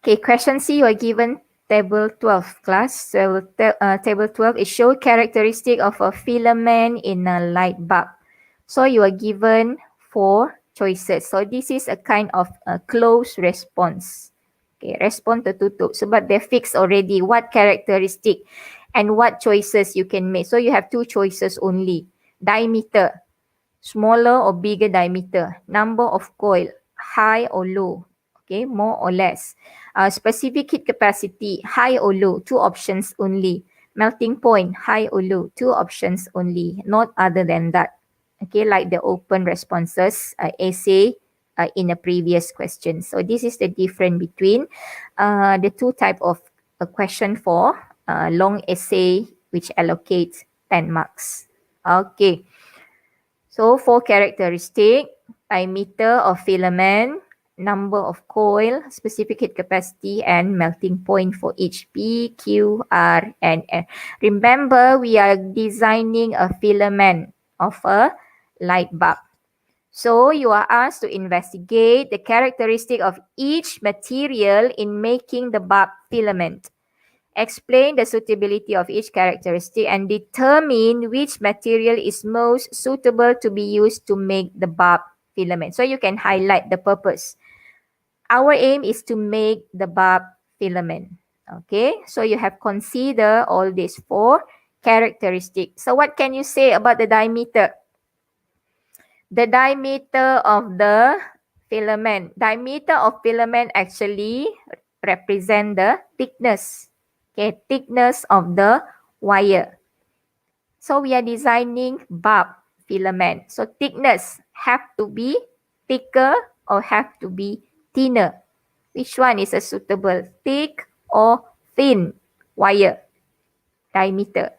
Okay, question C, you are given table 12 class. So table 12 is show characteristic of a filament in a light bulb. So you are given 4 choices. So this is a kind of a close response. Okay, respond tertutup sebab they're fixed already what characteristic and what choices you can make. So you have 2 choices only. Diameter, smaller or bigger diameter. Number of coil, high or low. Okay, more or less. Specific heat capacity, high or low, 2 options only. Melting point, high or low, 2 options only, not other than that. Okay, like the open responses essay in a previous question. So this is the difference between the 2 type of question for long essay which allocates 10 marks. Okay. So 4 characteristic, diameter of filament, number of coil, specific heat capacity and melting point for each P, Q, R and N. Remember, we are designing a filament of a light bulb. So you are asked to investigate the characteristic of each material in making the bulb filament. Explain the suitability of each characteristic and determine which material is most suitable to be used to make the bulb filament. So you can highlight the purpose. Our aim is to make the bulb filament. Okay, so you have considered all these 4 characteristics. So what can you say about the diameter? The diameter of the filament. Diameter of filament actually represent the thickness. Okay, thickness of the wire. So we are designing bulb filament. So thickness have to be thicker or have to be thinner. Which one is a suitable? Thick or thin wire? Diameter.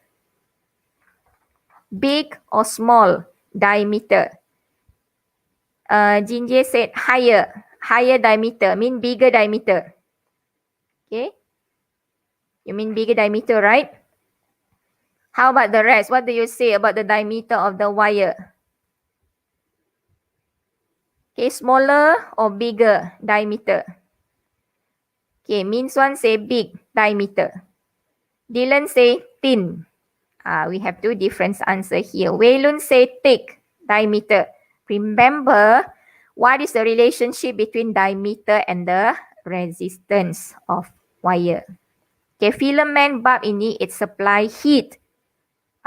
Big or small diameter? Jinjie said higher. Higher diameter mean bigger diameter. Okay. You mean bigger diameter, right? How about the rest? What do you say about the diameter of the wire? Okay, smaller or bigger diameter? Okay, Min Swan say big diameter. Dylan say thin. We have 2 different answers here. Wei Lun say thick diameter. Remember, what is the relationship between diameter and the resistance of wire? Okay, filament bulb ini it supply heat.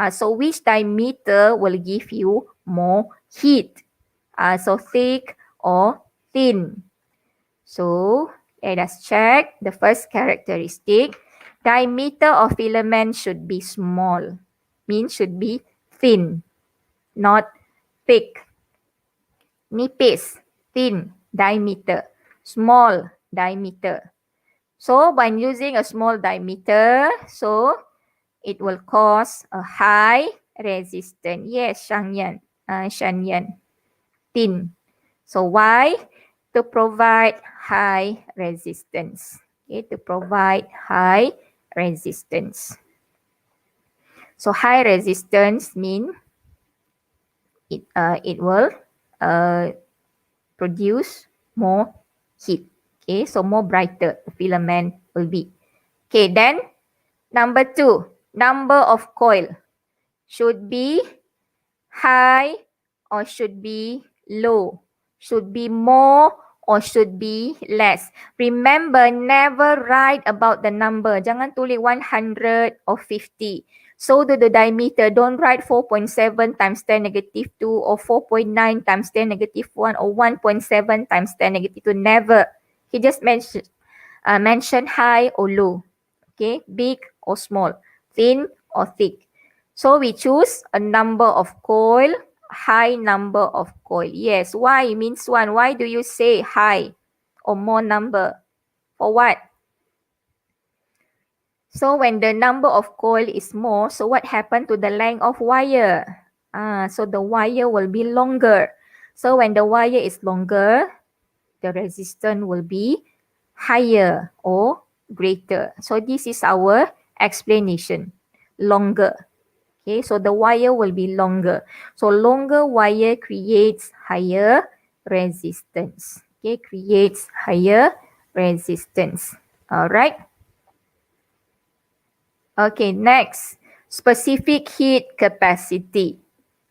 So which diameter will give you more heat? So thick or thin? So let us check the first characteristic. Diameter of filament should be small, means should be thin, not thick. Nipis, thin, diameter. Small, diameter. So by using a small diameter, so it will cause a high resistance. Yes, Shangyan, Shanyan, thin. So why? To provide high resistance. Okay, to provide high resistance. So high resistance mean it will produce more heat. Okay, so more brighter the filament will be. Okay, then number 2, number of coil should be high or should be low, should be more or should be less. Remember, never write about the number. Jangan tulis 100 or 50. So do the diameter. Don't write 4.7 times 10 negative 2 or 4.9 times 10 negative 1 or 1.7 times 10 negative 2. Never. He just mention high or low. Okay, big or small, thin or thick. So we choose a number of coil, high number of coil. Yes, why means 1. Why do you say high or more number? For what? So when the number of coil is more, so what happened to the length of wire? So the wire will be longer. So when the wire is longer, the resistance will be higher or greater. So this is our explanation. Longer. Okay, so the wire will be longer. So longer wire creates higher resistance. Okay, creates higher resistance. All right. Okay, next, specific heat capacity.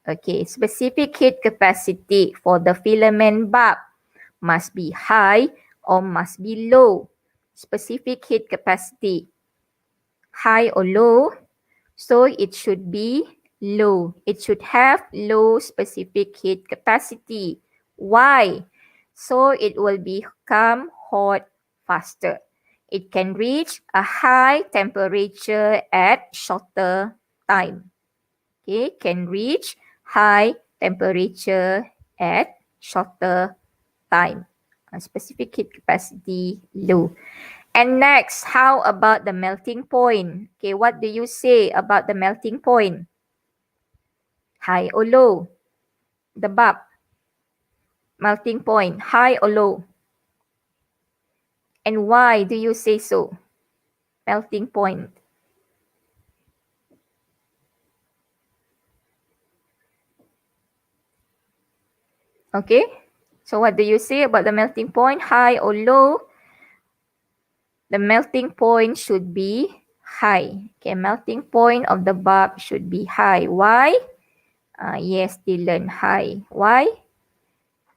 Okay, specific heat capacity for the filament bulb must be high or must be low. Specific heat capacity, high or low? So it should be low. It should have low specific heat capacity. Why? So it will become hot faster. It can reach a high temperature at shorter time. Okay, can reach high temperature at shorter time. Specific heat capacity low. And next, how about the melting point? Okay, what do you say about the melting point? High or low? The bulb. Melting point, high or low? And why do you say so? Melting point. Okay, so what do you say about the melting point, high or low? The melting point should be high. Okay, melting point of the bulb should be high. Why? Yes, they learn high. Why?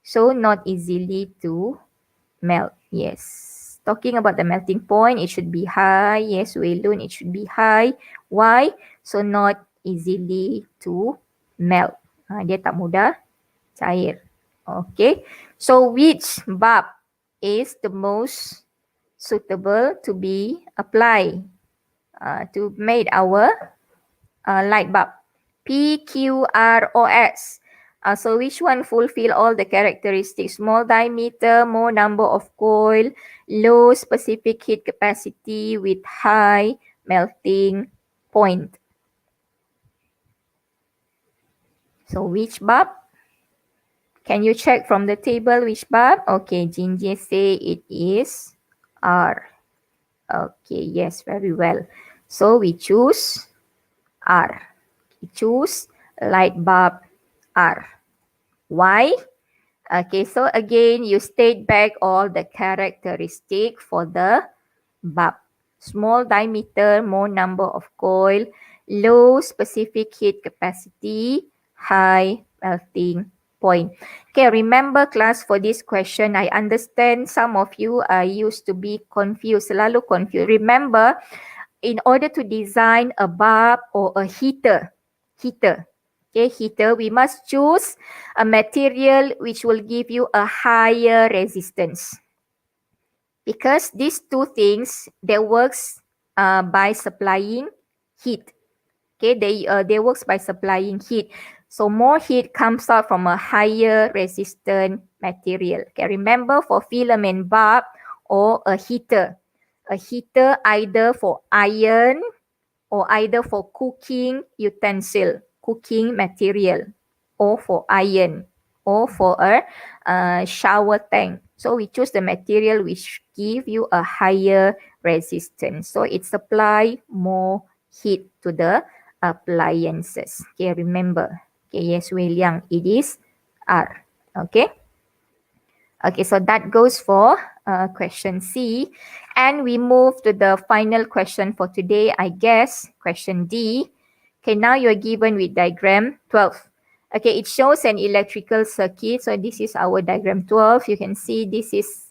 So not easily to melt. Yes. Talking about the melting point, it should be high. Yes, Waylon, it should be high. Why? So not easily to melt. Dia tak mudah cair. Okay. So which bulb is the most suitable to be applied to make our light bulb? P, Q, R, or S? So which one fulfill all the characteristics? Small diameter, more number of coil, low specific heat capacity with high melting point. So which bulb? Can you check from the table which bulb? Okay, Jinjie say it is R. Okay, yes, very well. So we choose R. We choose light bulb R. Why? Okay, so again, you state back all the characteristic for the bulb. Small diameter, more number of coil, low specific heat capacity, high melting point. Okay, remember class, for this question, I understand some of you are used to be confused, selalu confused. Remember, in order to design a bulb or a heater, we must choose a material which will give you a higher resistance. Because these two things, they works by supplying heat. Okay, they works by supplying heat. So more heat comes out from a higher resistant material. Okay, remember for filament bulb or a heater either for iron or either for cooking utensil, cooking material, or for iron, or for a shower tank. So we choose the material which give you a higher resistance. So it supply more heat to the appliances. Okay, remember. Okay, yes, William, it is R. Okay. Okay, so that goes for question C. And we move to the final question for today, I guess, question D. Okay, now you're given with diagram 12. Okay, it shows an electrical circuit. So this is our diagram 12. You can see this is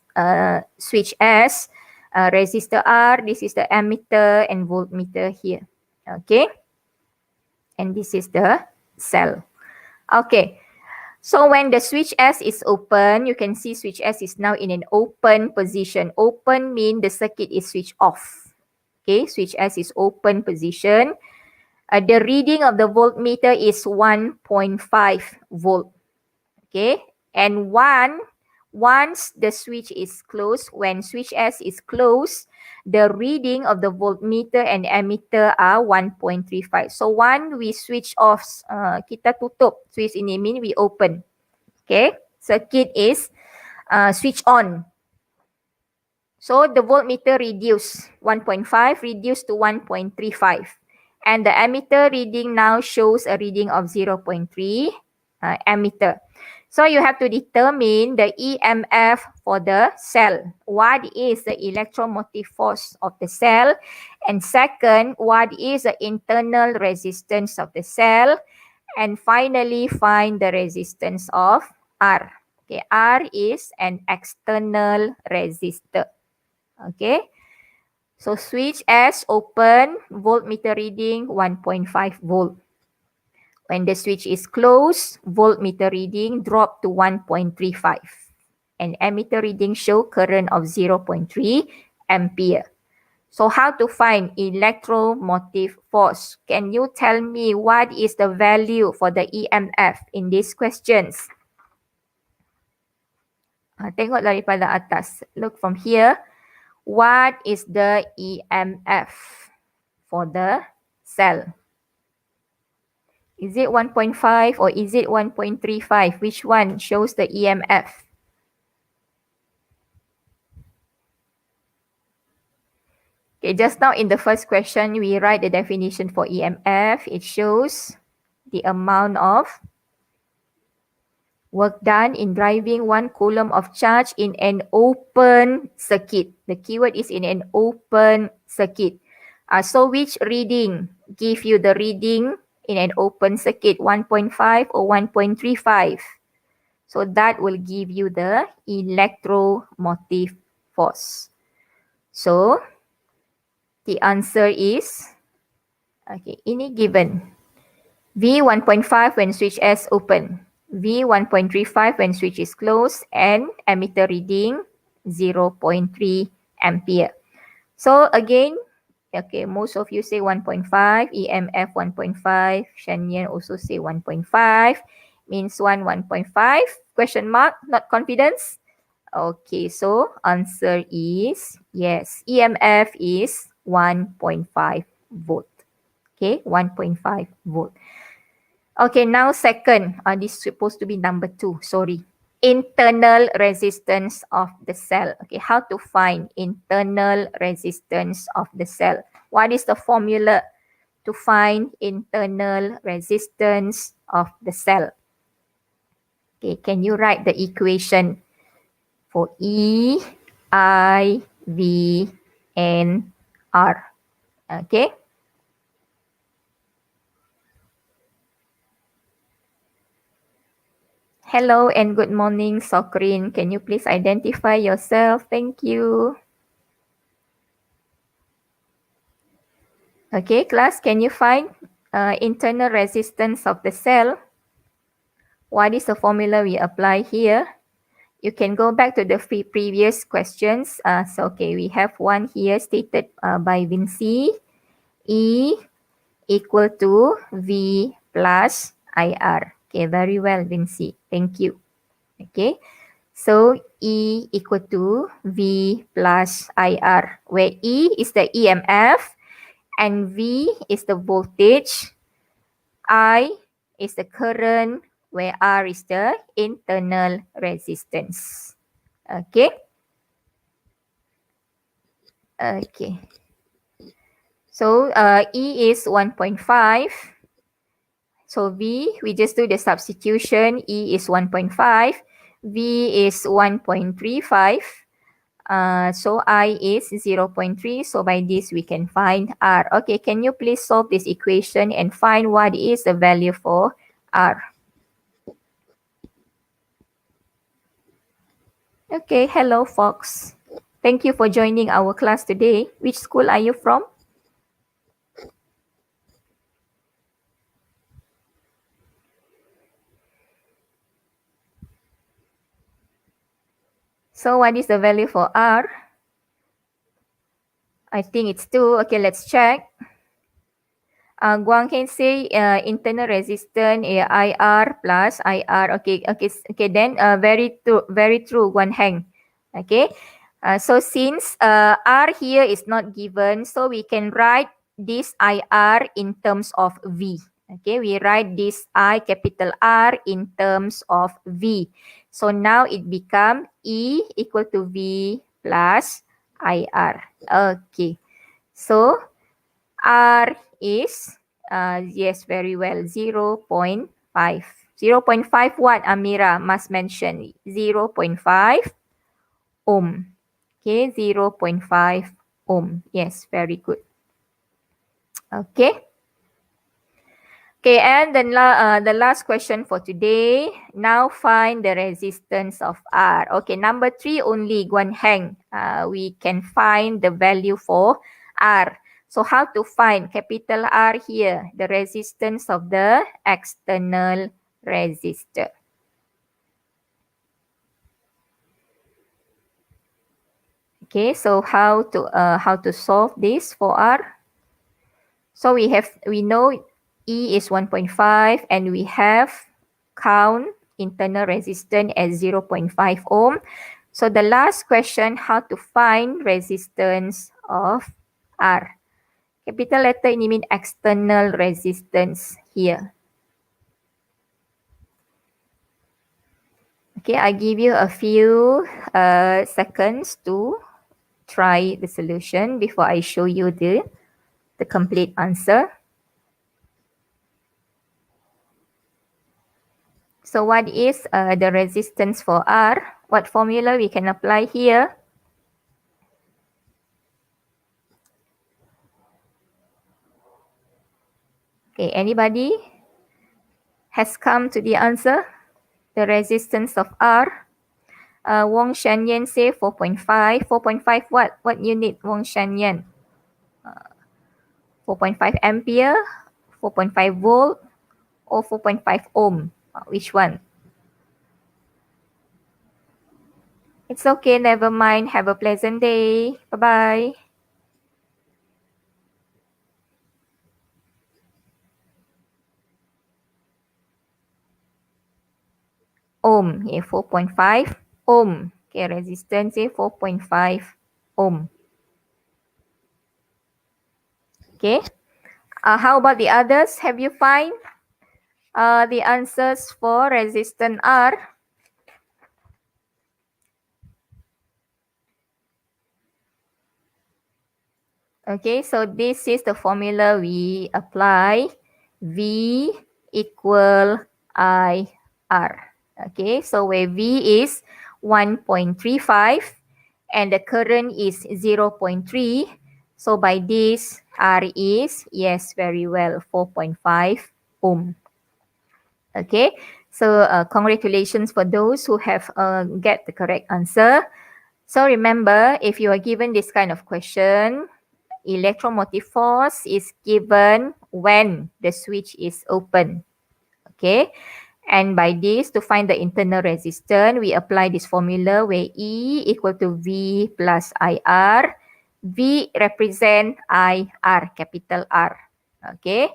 switch S, resistor R, this is the ammeter and voltmeter here. Okay, and this is the cell. Okay. So when the switch S is open, you can see switch S is now in an open position. Open means the circuit is switched off. Okay, switch S is open position. The reading of the voltmeter is 1.5 volt. Okay, and once the switch is closed, when switch S is closed, the reading of the voltmeter and ammeter are 1.35. So when we switch off, kita tutup switch ini mean we open. Okay, circuit is switch on. So the voltmeter reduced 1.5 reduced to 1.35. And the ammeter reading now shows a reading of 0.3 ammeter. So you have to determine the EMF for the cell. What is the electromotive force of the cell? And second, what is the internal resistance of the cell? And finally, find the resistance of R. Okay, R is an external resistor. Okay, so switch S open, voltmeter reading 1.5 volt. When the switch is closed, voltmeter reading drop to 1.35 and ammeter reading show current of 0.3 ampere. So how to find electromotive force? Can you tell me what is the value for the EMF in these questions? Tengok daripada atas. Look from here. What is the EMF for the cell? Is it 1.5 or is it 1.35? Which one shows the EMF? Okay, just now in the first question, we write the definition for EMF. It shows the amount of work done in driving 1 coulomb of charge in an open circuit. The keyword is in an open circuit. So which reading give you the reading in an open circuit, 1.5 or 1.35? So that will give you the electromotive force. So the answer is, okay, ini given. V 1.5 when switch S open. V 1.35 when switch is closed, and ammeter reading 0.3 ampere. So again, okay, most of you say 1.5, EMF 1.5, Shanyan also say 1.5, means 1.5, question mark, not confidence. Okay, so answer is yes, EMF is 1.5 volt. Okay, 1.5 volt. Okay, now second, this is supposed to be number 2, sorry. Internal resistance of the cell. Okay, how to find internal resistance of the cell? What is the formula to find internal resistance of the cell? Okay, can you write the equation for E, I, V, and R? Okay. Hello and good morning, Sokrin. Can you please identify yourself? Thank you. Okay, class, can you find internal resistance of the cell? What is the formula we apply here? You can go back to the previous questions. Okay, we have one here stated by Vinci. E equal to V plus IR. Okay, very well, Vinci. Thank you. Okay, so E equal to V plus IR, where E is the EMF and V is the voltage, I is the current, where R is the internal resistance. Okay. Okay. So E is 1.5. So V, we just do the substitution. E is 1.5. V is 1.35. So I is 0.3. So by this, we can find R. Okay, can you please solve this equation and find what is the value for R? Okay, hello, Fox. Thank you for joining our class today. Which school are you from? So what is the value for R? I think it's 2. Okay, let's check. Guang can say internal resistance IR plus IR. Okay. Then very true. Guan Heng. Okay. So since R here is not given, so we can write this IR in terms of V. Okay, we write this I capital R in terms of V. So now it become E equal to V plus IR. Okay. So R is, yes, very well, 0.5. 0.5 what, Amira must mention? 0.5 ohm. Okay, 0.5 ohm. Yes, very good. Okay. Okay, and then the last question for today. Now find the resistance of R. Okay, number 3 only, Guan Heng. We can find the value for R. So how to find capital R here? The resistance of the external resistor. Okay, so how to solve this for R? So we know E is 1.5 and we have count internal resistance as 0.5 ohm. So the last question, how to find resistance of R? Capital letter ini mean external resistance here. Okay, I give you a few seconds to try the solution before I show you the complete answer. So what is the resistance for R? What formula we can apply here? Okay, anybody has come to the answer? The resistance of R? Wong Shanyan say 4.5. 4.5 what? What unit, Wong Shanyan? 4.5 ampere, 4.5 volt, or 4.5 ohm? Which one? It's okay, never mind. Have a pleasant day. Bye-bye. Ohm, okay, 4.5 ohm. Okay, resistance 4.5 ohm. Okay. How about the others? Have you find the answers for resistance R? Okay, so this is the formula we apply. V equal IR. Okay, so where V is 1.35 and the current is 0.3. So by this, R is, yes, very well, 4.5 ohm. Okay, so congratulations for those who have get the correct answer. So remember, if you are given this kind of question, electromotive force is given when the switch is open. Okay. And by this, to find the internal resistance, we apply this formula where E equal to V plus IR. V represent IR, capital R. Okay.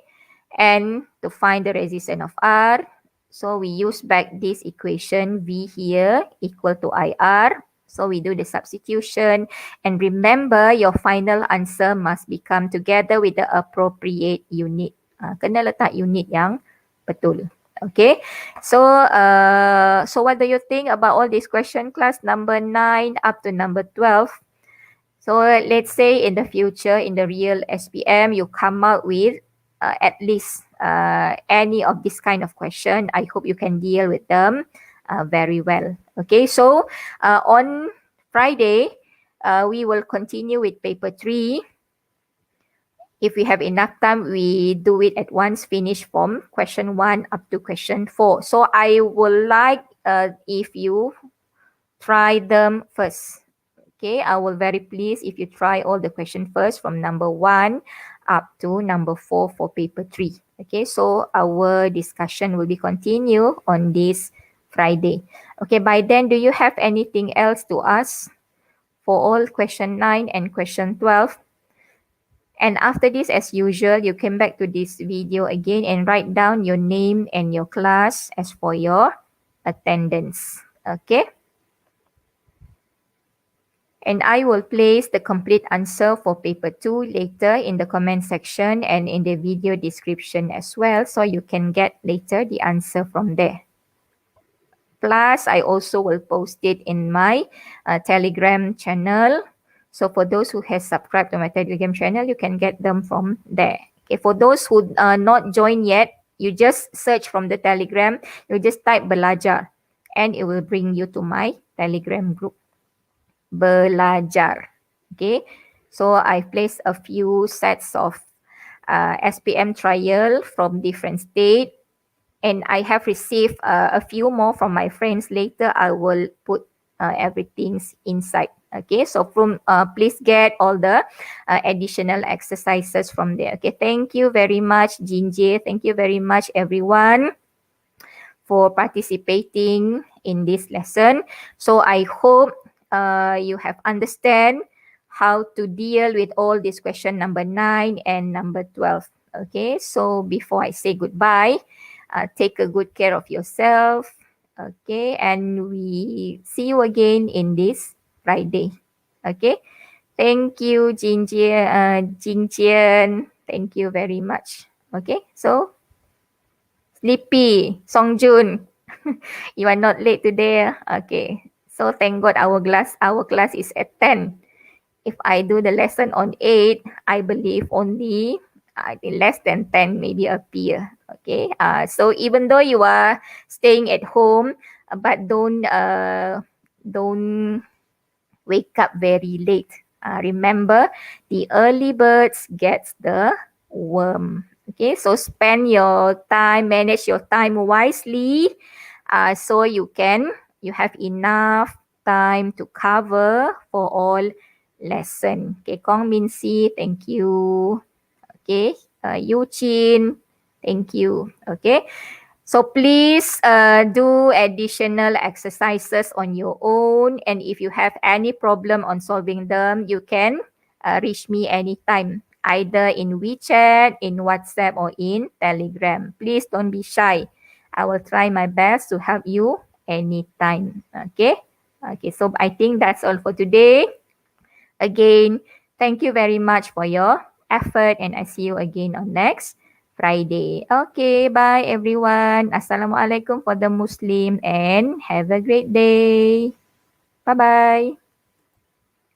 And to find the resistance of R, so we use back this equation, V here equal to IR. So we do the substitution. And remember, your final answer must become together with the appropriate unit. Kena letak unit yang betul. Okay, so what do you think about all these question, class number 9 up to number 12? So let's say in the future, in the real SPM, you come out with at least any of this kind of question. I hope you can deal with them very well. Okay, so on Friday, we will continue with paper 3. If we have enough time, we do it at once, finish from question 1 up to question 4. So I would like if you try them first. Okay, I will very pleased if you try all the questions first from number 1 up to number 4 for paper 3. Okay, so our discussion will be continued on this Friday. Okay, by then, do you have anything else to ask for all question 9 and question 12? And after this, as usual, you come back to this video again and write down your name and your class as for your attendance. Okay? And I will place the complete answer for paper 2 later in the comment section and in the video description as well, so you can get later the answer from there. Plus, I also will post it in my Telegram channel. So for those who has subscribed to my Telegram channel, you can get them from there. Okay, for those who are not joined yet, you just search from the Telegram. You just type belajar and it will bring you to my Telegram group. Belajar. Okay, so I placed a few sets of SPM trial from different state, and I have received a few more from my friends. Later, I will put everything inside. Okay, so from please get all the additional exercises from there. Okay, thank you very much, Jinjie. Thank you very much, everyone, for participating in this lesson. So I hope you have understand how to deal with all this question number 9 and number 12. Okay, so before I say goodbye, take a good care of yourself. Okay, and we see you again in this Friday. Okay, thank you, Jinjian. Thank you very much. Okay, so Sleepy, Songjun, you are not late today. Okay, so thank God our class is at 10. If I do the lesson on 8, I believe only I think less than 10 maybe appear. Okay, so even though you are staying at home, but don't wake up very late. Remember, the early birds gets the worm. Okay, so spend your time, manage your time wisely, so you have enough time to cover for all lesson. Okay, Kong Min Si, thank you. Okay, Yu Chin, thank you. Okay, so please do additional exercises on your own, and if you have any problem on solving them, you can reach me anytime, either in WeChat, in WhatsApp, or in Telegram. Please don't be shy. I will try my best to help you anytime. Okay, so I think that's all for today. Again, thank you very much for your effort, and I see you again on next Friday. Okay, bye everyone. Assalamualaikum for the Muslim and have a great day. Bye-bye.